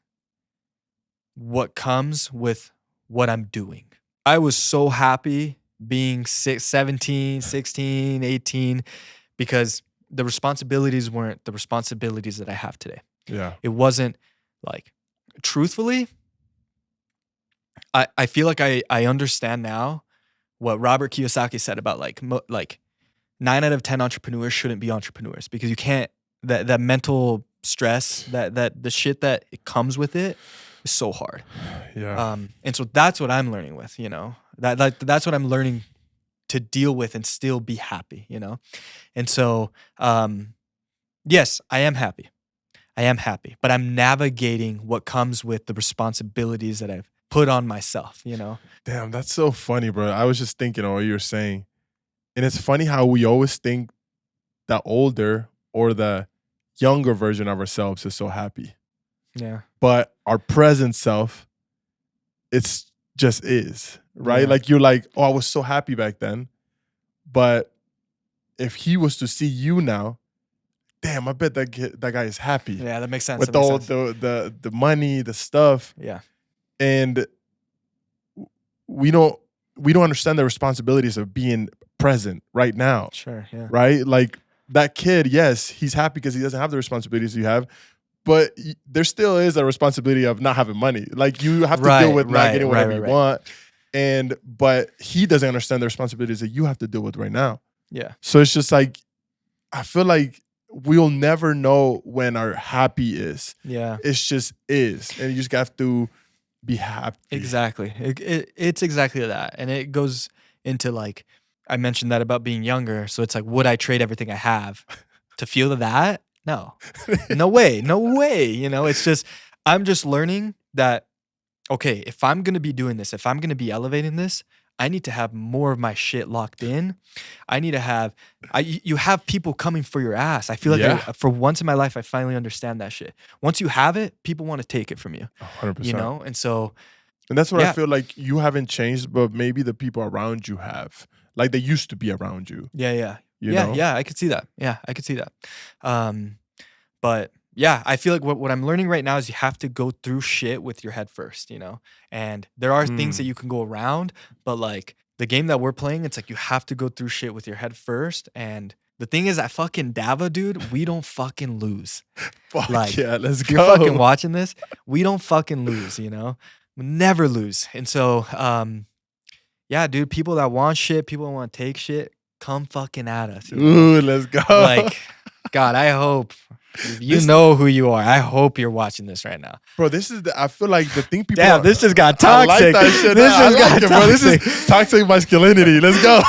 what comes with what I'm doing. I was so happy being 17, 16, 18, because the responsibilities weren't the responsibilities that I have today. Yeah. It wasn't like, truthfully, I feel like I understand now what Robert Kiyosaki said about like 9 out of 10 entrepreneurs shouldn't be entrepreneurs because you can't, that mental stress, that the shit that it comes with it is so hard. Yeah. And so that's what I'm learning with, you know, that's what I'm learning to deal with and still be happy, you know? And so, yes, I am happy, but I'm navigating what comes with the responsibilities that I've put on myself, you know? Damn, that's so funny, bro. I was just thinking of what you were saying. And it's funny how we always think the older or the younger version of ourselves is so happy. Yeah. But our present self, it's just is, right? Yeah. Like you're like, oh, I was so happy back then. But if he was to see you now, damn, I bet that guy is happy. Yeah, that makes sense. With all the money, the stuff. Yeah. And we don't understand the responsibilities of being present right now. Sure, yeah. Right? Like that kid, yes, he's happy because he doesn't have the responsibilities you have, but there still is a responsibility of not having money. Like you have to deal with not getting whatever you want. But he doesn't understand the responsibilities that you have to deal with right now. Yeah. So it's just like, I feel like we'll never know when our happy is. Yeah. It's just is. And you just have to be happy. Exactly. It's exactly that. And it goes into like, I mentioned that about being younger. So it's like, would I trade everything I have to feel that? No. No way. No way. You know, it's just, I'm just learning that, okay, if I'm going to be doing this, if I'm going to be elevating this, I need to have more of my shit locked in. I need to have, you have people coming for your ass. I feel like for once in my life, I finally understand that shit. Once you have it, people want to take it from you, 100%. you know? And so. And that's what I feel like you haven't changed, but maybe the people around you have. Like they used to be around you. Yeah. You know? Yeah, I could see that. Yeah, I could see that. But yeah, I feel like what I'm learning right now is you have to go through shit with your head first, you know? And there are things that you can go around, but like the game that we're playing, it's like you have to go through shit with your head first. And the thing is, at fucking Dava, dude, we don't fucking lose. Fuck like, yeah, let's if you're go. fucking watching this, we don't fucking lose, you know? We never lose. And so, yeah, dude, people that want shit, people that want to take shit, come fucking at us. You know? Ooh, let's go. Like, God, I hope you know who you are. I hope you're watching this right now. Bro, this is I feel like the thing people Damn, this just got toxic. I like that shit. This just got it, bro. toxic. This is toxic masculinity. Let's go.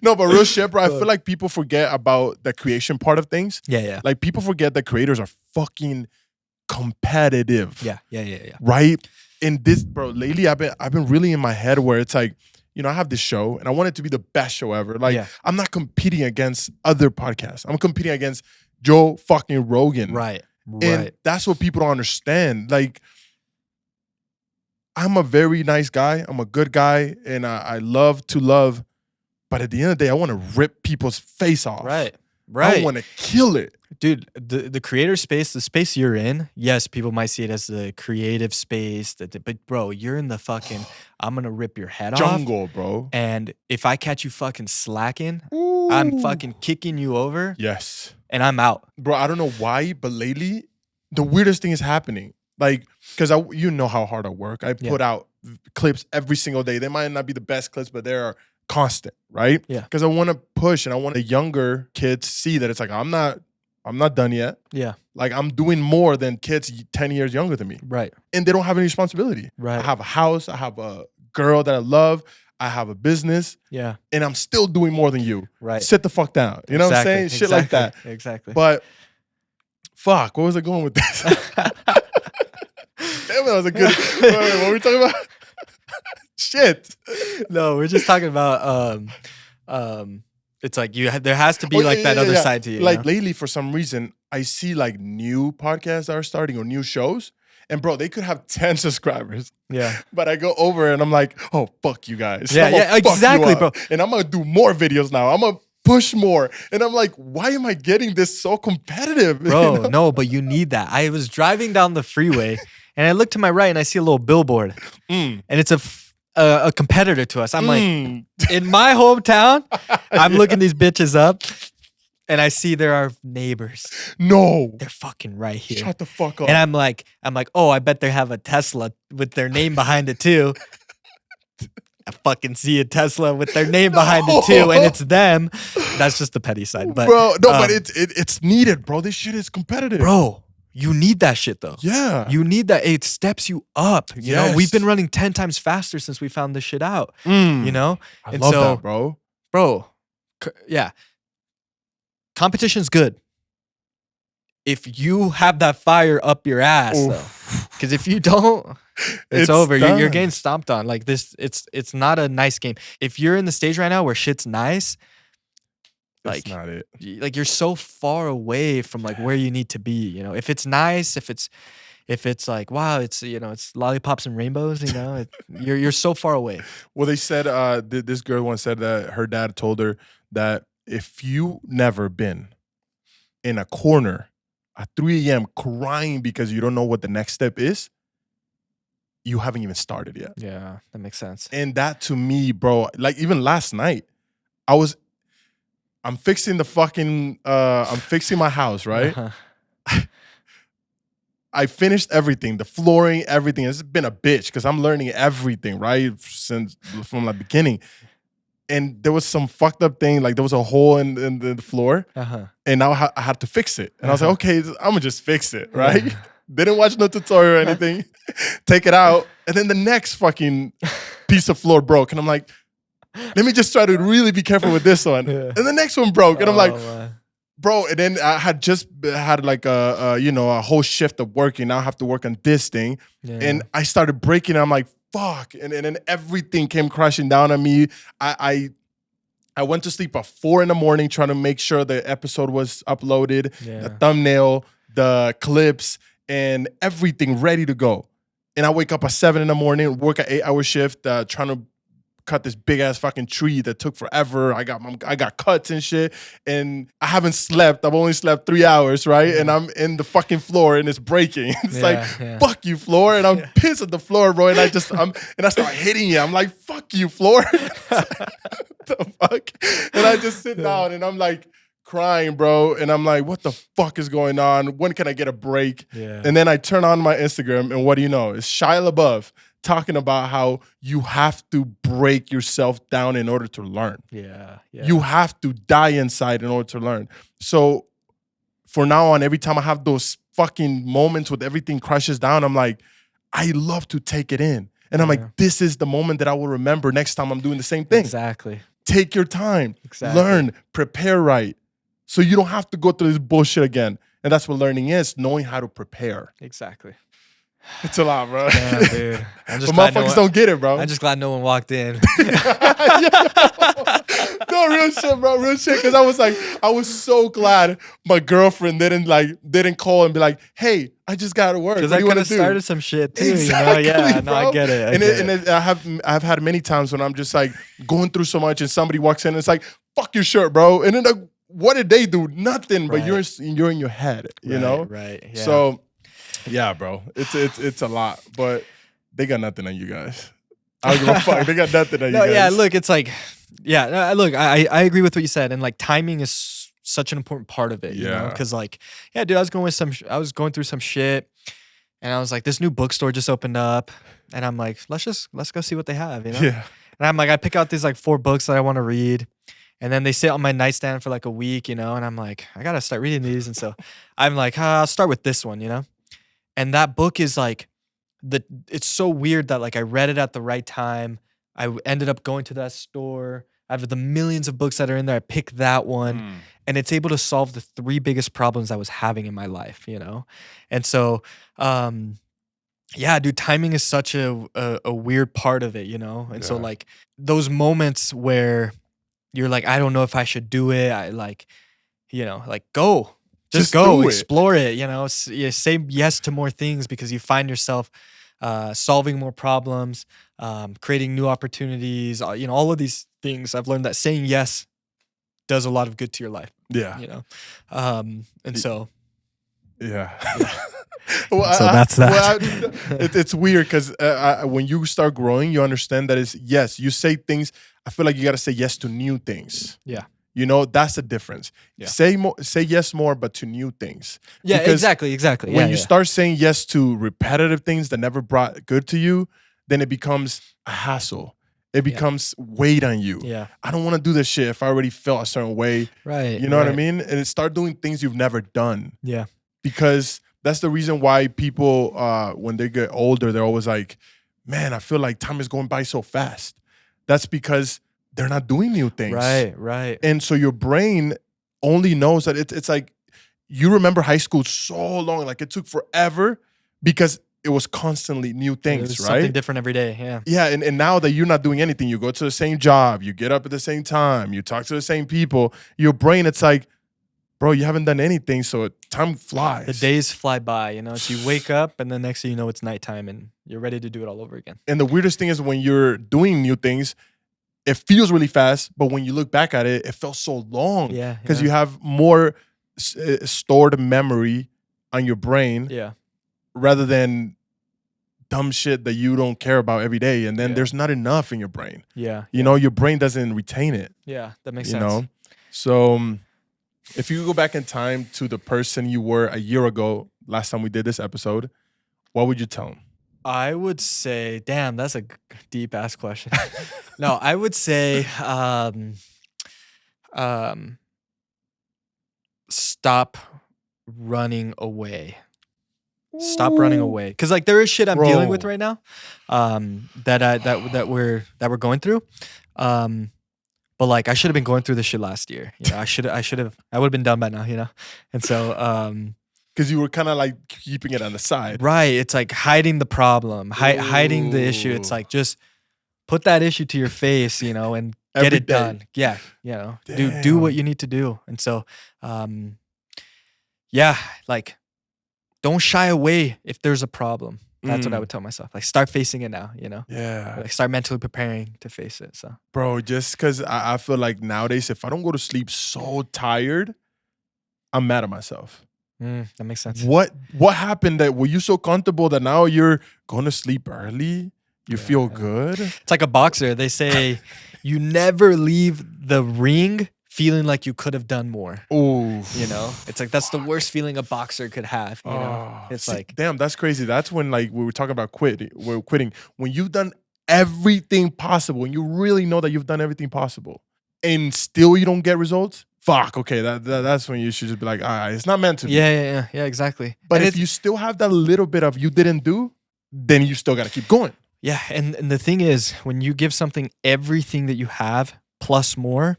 No, but real shit, bro. I feel like people forget about the creation part of things. Yeah. Like people forget that creators are fucking competitive. Yeah. Right? And this, bro, lately I've been really in my head where it's like, you know, I have this show and I want it to be the best show ever. Like, I'm not competing against other podcasts. I'm competing against Joe fucking Rogan. Right. And that's what people don't understand. Like, I'm a very nice guy. I'm a good guy. And I love to love. But at the end of the day, I want to rip people's face off. Right. I want to kill it. Dude, the creator space, the space you're in, yes, people might see it as the creative space, but bro, you're in the fucking, I'm going to rip your head jungle, off. Bro. And if I catch you fucking slacking, I'm fucking kicking you over. Yes. And I'm out. Bro, I don't know why, but lately, the weirdest thing is happening. Like, because you know how hard I work. I put out clips every single day. They might not be the best clips, but they are constant, right? Yeah. Because I want to push and I want the younger kids to see that it's like, I'm not done yet. Yeah. Like I'm doing more than kids 10 years younger than me. Right. And they don't have any responsibility. Right. I have a house. I have a girl that I love. I have a business. Yeah. And I'm still doing more than you. Right. Sit the fuck down. You know what I'm saying? Shit like that. Exactly. But fuck, what was I going with this? Damn it, that was a good. Wait, what were we talking about? Shit. No, we're just talking about it's like there has to be that other side to you. Like you know? lately, for some reason, I see like new podcasts that are starting or new shows. And bro, they could have 10 subscribers. Yeah. But I go over and I'm like, oh, fuck you guys. Yeah, exactly, bro. And I'm going to do more videos now. I'm going to push more. And I'm like, why am I getting this so competitive? Bro, you know? No, but you need that. I was driving down the freeway and I look to my right and I see a little billboard. And it's a competitor to us. I'm like, in my hometown, I'm looking these bitches up and I see there are neighbors. No. They're fucking right here. Shut the fuck up. And I'm like, oh, I bet they have a Tesla with their name behind it too. I fucking see a Tesla with their name behind it too, and it's them. That's just the petty side. But bro, no, but it's needed, bro. This shit is competitive. Bro, you need that shit though. Yeah. You need that. It steps you up. You know, we've been running 10 times faster since we found this shit out. You know? I love that, bro. Bro, yeah. Competition's good. If you have that fire up your ass, though. Because if you don't, it's over. You're getting stomped on. Like this, it's not a nice game. If you're in the stage right now where shit's nice, that's not it. Like you're so far away from like where you need to be. You know, if it's nice, if it's like wow, it's it's lollipops and rainbows. You know, you're so far away. Well, they said this girl once said that her dad told her that if you never been in a corner at 3 a.m. crying because you don't know what the next step is, you haven't even started yet. Yeah, that makes sense. And that to me, bro, like even last night, I'm fixing the fucking, I'm fixing my house, right? I finished everything, the flooring, everything. It's been a bitch because I'm learning everything, right? From the beginning. And there was some fucked up thing, like there was a hole in the floor, and now I had to fix it. And I was like, okay, I'm gonna just fix it, right? Didn't watch no tutorial or anything. Take it out, and then the next fucking piece of floor broke, and I'm like, let me just try to really be careful with this one. And the next one broke, and I'm like, bro. And then I had just had like a whole shift of working. Now I have to work on this thing, and I started breaking. I'm like, fuck. And then everything came crashing down on me. I went to sleep at 4 a.m. trying to make sure the episode was uploaded, the thumbnail, the clips, and everything ready to go. And I wake up at 7 a.m, work an 8-hour shift, trying to cut this big ass fucking tree that took forever. I got cuts and shit, and I haven't slept. I've only slept 3 hours, right? And I'm in the fucking floor and it's breaking. It's fuck you, floor, and I'm pissed at the floor, bro. And I start hitting it. I'm like, fuck you, floor. The fuck? And I just sit down and I'm like crying, bro. And I'm like, what the fuck is going on? When can I get a break? And then I turn on my Instagram, and what do you know? It's Shia LaBeouf talking about how you have to break yourself down in order to learn. You have to die inside in order to learn. So for now on, every time I have those fucking moments with everything crashes down, I'm like, I love to take it in. And I'm like, this is the moment that I will remember next time I'm doing the same thing. Exactly. Take your time. Learn, prepare right. So you don't have to go through this bullshit again. And that's what learning is, knowing how to prepare. Exactly. It's a lot, bro. Yeah, dude. I'm just but motherfuckers don't get it, bro. I'm just glad no one walked in. No, real shit, bro. Real shit. Because I was so glad my girlfriend didn't call and be like, hey, I just got to work. Because I could have started some shit too. Exactly, you know? Yeah, bro. no, I get it. I've had many times when I'm just like going through so much and somebody walks in and it's like, fuck your shirt, bro. And then like, what did they do? Nothing. But you're in your head, you know? Right. Yeah. So yeah, bro. It's a lot. But they got nothing on you guys. I don't give a fuck. They got nothing on you guys. Yeah, look, it's like, look, I agree with what you said. And like timing is such an important part of it, you know? Because like, yeah, dude, I was going through some shit. And I was like, this new bookstore just opened up. And I'm like, let's go see what they have, you know? Yeah. And I'm like, I pick out these like 4 books that I want to read. And then they sit on my nightstand for like a week, you know? And I'm like, I got to start reading these. And so I'm like, I'll start with this one, you know? And that book is like, it's so weird that like I read it at the right time. I ended up going to that store. Out of the millions of books that are in there, I picked that one. And it's able to solve the 3 biggest problems I was having in my life, you know? And so, yeah, dude, timing is such a weird part of it, you know? And so like those moments where you're like, I don't know if I should do it. I like, you know, like go. Just go, explore it, you know, say yes to more things because you find yourself solving more problems, creating new opportunities, you know, all of these things. I've learned that saying yes does a lot of good to your life. Yeah. You know, and so. Yeah. Well, so that's that. Well, it's weird because when you start growing, you understand that it's yes, you say things. I feel like you got to say yes to new things. Yeah. You know, that's the difference. Yeah. Say yes more, but to new things. Yeah, because exactly. When you start saying yes to repetitive things that never brought good to you, then it becomes a hassle. It becomes weight on you. Yeah. I don't want to do this shit if I already felt a certain way. Right. You know what I mean? And start doing things you've never done. Yeah. Because that's the reason why people, when they get older, they're always like, man, I feel like time is going by so fast. That's because they're not doing new things. Right. And so your brain only knows that it's like, you remember high school so long, like it took forever because it was constantly new things, right? Something different every day, yeah. Yeah, and now that you're not doing anything, you go to the same job, you get up at the same time, you talk to the same people, your brain, it's like, bro, you haven't done anything, so time flies. The days fly by, you know? So you wake up and the next thing you know, it's nighttime and you're ready to do it all over again. And the weirdest thing is when you're doing new things, it feels really fast, but when you look back at it, it felt so long. Yeah. Because you have more stored memory on your brain. Yeah. Rather than dumb shit that you don't care about every day. And then there's not enough in your brain. Yeah. You know, your brain doesn't retain it. Yeah, that makes sense. You know? So if you go back in time to the person you were a year ago, last time we did this episode, what would you tell him? I would say, damn, that's a deep ass question. No, I would say stop running away. Stop running away. Because like there is shit I'm dealing with right now that we're going through. But like I should have been going through this shit last year. You know, I would have been done by now, you know? And so Because you were kind of like keeping it on the side. Right. It's like hiding the problem, hiding the issue. It's Ooh. like just put that issue to your face, you know, and get Every it day. done. Yeah. You know, do Damn. what you need to do. And so, yeah, like don't shy away if there's a problem. That's what I would tell myself. Like start facing it now, you know? Yeah. Like start mentally preparing to face it. So, Bro, just because I feel like nowadays, if I don't go to sleep so tired, I'm mad at myself. that makes sense. What happened that were you so comfortable that now you're going to sleep early? You feel good? It's like a boxer. They say you never leave the ring feeling like you could have done more. Oh, You know, it's like that's the worst feeling a boxer could have. You know, it's like damn, that's crazy. That's when like we were talking about quitting. When you've done everything possible and you really know that you've done everything possible and still you don't get results, fuck, okay, that's when you should just be like, all right, it's not meant to be. yeah, exactly. But And if you still have that little bit of you didn't do, then you still got to keep going. yeah, and the thing is, when you give something everything that you have plus more,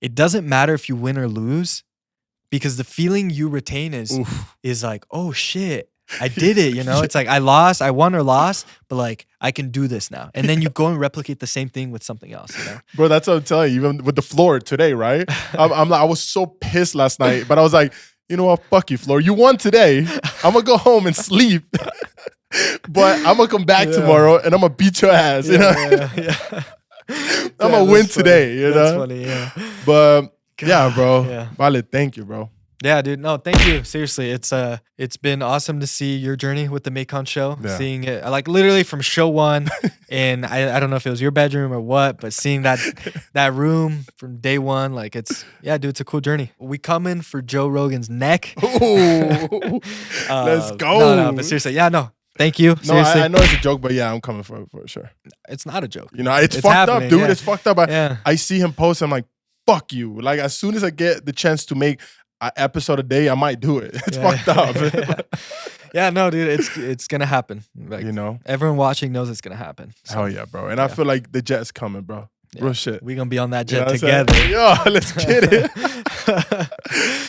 it doesn't matter if you win or lose, because the feeling you retain is like, oh shit, I did it. You know, it's like I won or lost, but like I can do this now. And then you go and replicate the same thing with something else. You know, Bro, that's what I'm telling you. Even with the floor today, right? I'm like, I was so pissed last night, but I was like, you know what? Fuck you, floor. You won today. I'm gonna go home and sleep. But I'm gonna come back tomorrow and I'm gonna beat your ass. You know, I'm gonna win today. You That's know, funny. Yeah, but yeah, bro. Yeah. Vale, thank you, bro. Yeah, dude. No, thank you. Seriously, it's been awesome to see your journey with the Maikon show. Yeah. Seeing it like literally from show one, and I don't know if it was your bedroom or what, but seeing that room from day one, like it's it's a cool journey. We come in for Joe Rogan's neck. Ooh, let's go. No, but seriously, no. Thank you. No, Seriously, I know it's a joke, but yeah, I'm coming for sure. it's not a joke. You know, it's fucked happening, up, dude. yeah. It's fucked up. Yeah. I see him post. I'm like, fuck you. Like as soon as I get the chance to make an episode a day, I might do it. It's fucked up. Yeah, no, dude, it's gonna happen. Like, You know, everyone watching knows it's gonna happen. So, hell yeah, bro. And I feel like the jet's coming, bro. Real shit. we gonna be on that You know jet what I'm saying? together. Yo, let's get it.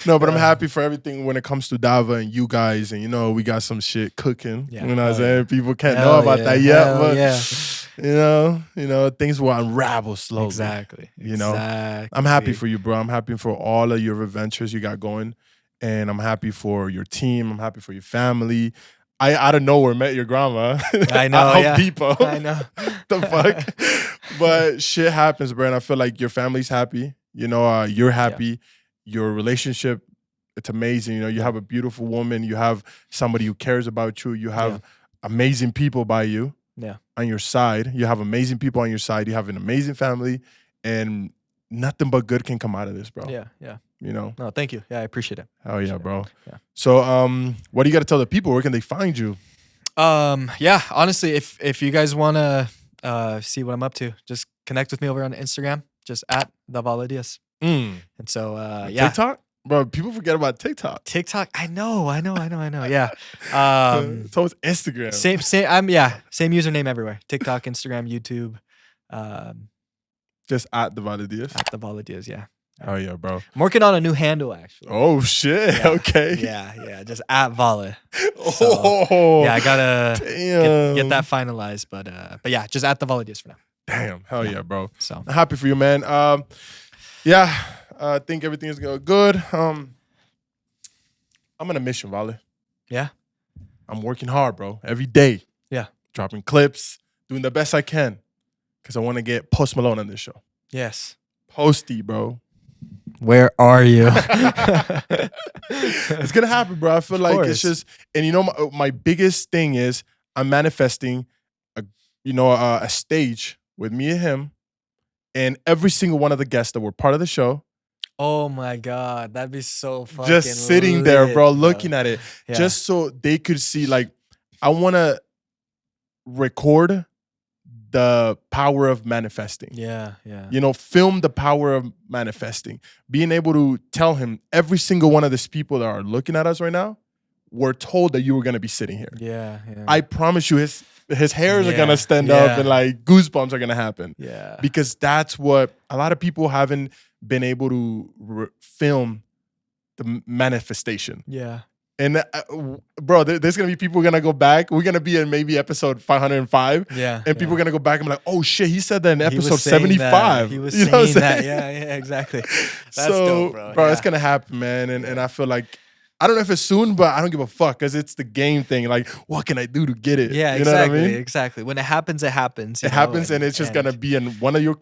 No, but I'm happy for everything when it comes to Dava and you guys. And you know, we got some shit cooking. Yeah. You know what I'm Hell saying? People can't Hell know about yeah. that yet, Hell but yeah. you know, things will unravel slowly. Exactly. You know, Exactly. I'm happy for you, bro. I'm happy for all of your adventures you got going. And I'm happy for your team. I'm happy for your family. I out of nowhere met your grandma. I know. Home Yeah. Depot. I know. The fuck? But shit happens, bro. And I feel like your family's happy. You know, you're happy. Your relationship, it's amazing. You know, you have a beautiful woman. You have somebody who cares about you. You have amazing people by you. Yeah. On your side. You have amazing people on your side. You have an amazing family. And nothing but good can come out of this, bro. Yeah. Yeah. You know? No, thank you. Yeah, I appreciate it. Hell yeah, bro. Yeah. So what do you got to tell the people? Where can they find you? Yeah, honestly, if you guys wanna see what I'm up to, just connect with me over on Instagram, just at the Vale Diaz. And so yeah. TikTok? Bro, people forget about TikTok. TikTok, I know. Yeah. So it's Instagram. Same same username everywhere. TikTok, Instagram, YouTube, Just at the Vale Diaz. at the Vale Diaz, yeah. Oh yeah, bro. I'm working on a new handle actually. Oh shit. Yeah. Okay. Yeah, just at Vale. Oh Yeah, I gotta damn. get that finalized, but yeah, just at the Vale Diaz for now. Damn. Hell yeah, bro. So I'm happy for you, man. Yeah, I think everything is going good. I'm on a mission, Vale. yeah. I'm working hard, bro. Every day. Yeah. Dropping clips, doing the best I can. Because I want to get Post Malone on this show. Yes. Posty, bro. Where are you? It's going to happen, bro. I feel like it's just, and you know, my biggest thing is I'm manifesting a stage with me and him and every single one of the guests that were part of the show. Oh my God, that'd be so fucking Just sitting there, bro, lit, looking at it. Yeah. Just so they could see, like, I want to record the power of manifesting. Yeah. You know, film the power of manifesting. Being able to tell him every single one of these people that are looking at us right now were told that you were going to be sitting here. Yeah. I promise you his hairs are Yeah, going to stand up and like goosebumps are going to happen. Yeah. Because that's what a lot of people haven't been able to film the manifestation. Yeah. And bro, there's gonna be people gonna go back. We're gonna be in maybe episode 505. Yeah. And people are gonna go back and be like, oh shit, he said that in He was episode saying 75. that. He was You know what I'm saying that. saying? Yeah, exactly. That's So, dope, bro. it's gonna happen, man. And I feel like I don't know if it's soon, but I don't give a fuck because it's the game thing. Like, what can I do to get it? Yeah, you exactly. know what I mean? Exactly. When it happens, it happens. It happens, and it's just gonna be in one of your.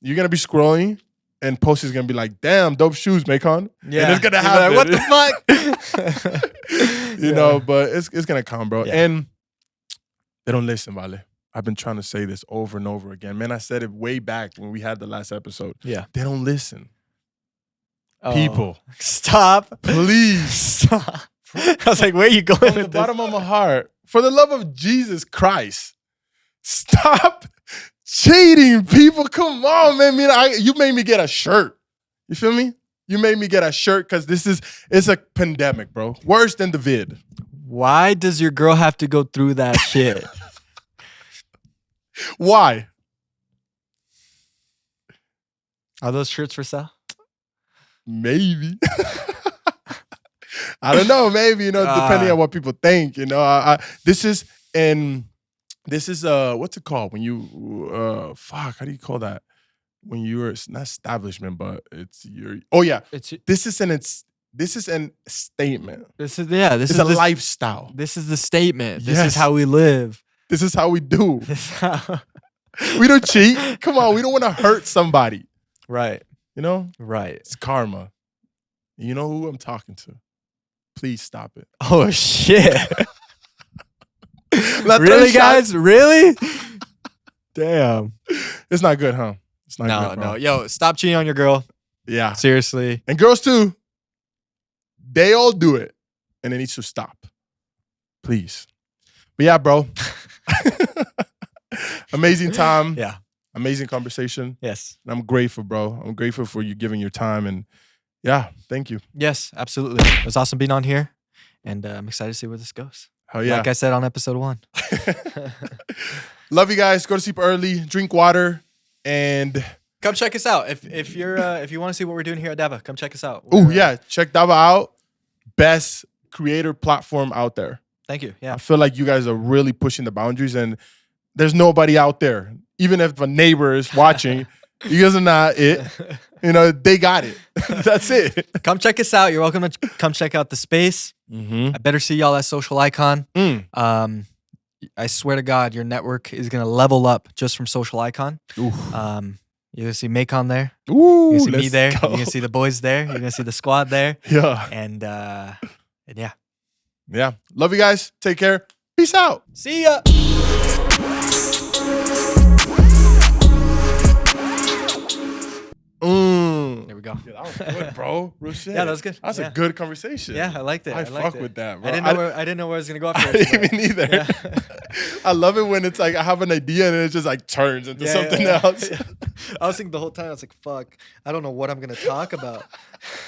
You're gonna be scrolling, and post is gonna be like, "Damn, dope shoes, Maikon." Yeah, and it's gonna You're happen. like, what the fuck? You know, but it's gonna come, bro. Yeah. And they don't listen, Vale. I've been trying to say this over and over again. Man, I said it way back when we had the last episode. Yeah. They don't listen. Oh. People, Stop. please. Stop. I was like, where are you going From the with this? bottom of my heart, for the love of Jesus Christ, stop cheating, people. Come on, man. You made me get a shirt. You feel me? You made me get a shirt because it's a pandemic, bro. Worse than the vid. Why does your girl have to go through that shit? Why? Are those shirts for sale? Maybe. I don't know. Maybe, depending on what people think. This is what's it called when you how do you call that? When you're not establishment, but it's your this is an statement. This is It's a lifestyle. This is the statement. This Yes. is how we live. This is how we do. This is how We don't cheat. Come on, we don't want to hurt somebody. Right. Right. It's karma. You know who I'm talking to. Please stop it. Oh shit. La Really, tres guys? Really? Damn. It's not good, huh? It's not No, good, bro. no. Yo, stop cheating on your girl. Yeah. Seriously. And girls too. They all do it. And it needs to stop. Please. But yeah, bro. Amazing time. Yeah. Amazing conversation. Yes. And I'm grateful, bro. I'm grateful for you giving your time. And yeah, thank you. Yes, absolutely. It was awesome being on here. And I'm excited to see where this goes. Hell yeah. Like I said on episode 1. Love you guys. Go to sleep early. Drink water. And Come check us out. If you want to see what we're doing here at Dava, come check us out. oh yeah, check Dava out. Best creator platform out there. Thank you. Yeah. I feel like you guys are really pushing the boundaries, and there's nobody out there. Even if a neighbor is watching, you guys are not it. They got it. That's it. Come check us out. You're welcome to come check out the space. Mm-hmm. I better see y'all at Social Icon. I swear to God, your network is gonna level up just from Social Icon. You're gonna see Maikon there. Ooh, You're gonna see me let's there. go. You're gonna see the boys there. You're gonna see the squad there. Yeah. And yeah. Yeah. Love you guys. Take care. Peace out. See ya. There we go. Yeah, that was good, bro. Real shit. Yeah, that was good. That's Yeah. a good conversation. Yeah, I liked it. I liked fuck it. with that, bro. I didn't know where I was gonna go I after this. didn't even either. Yeah. I love it when it's like I have an idea and it just like turns into something else. I was thinking the whole time, I was like, fuck, I don't know what I'm gonna talk about.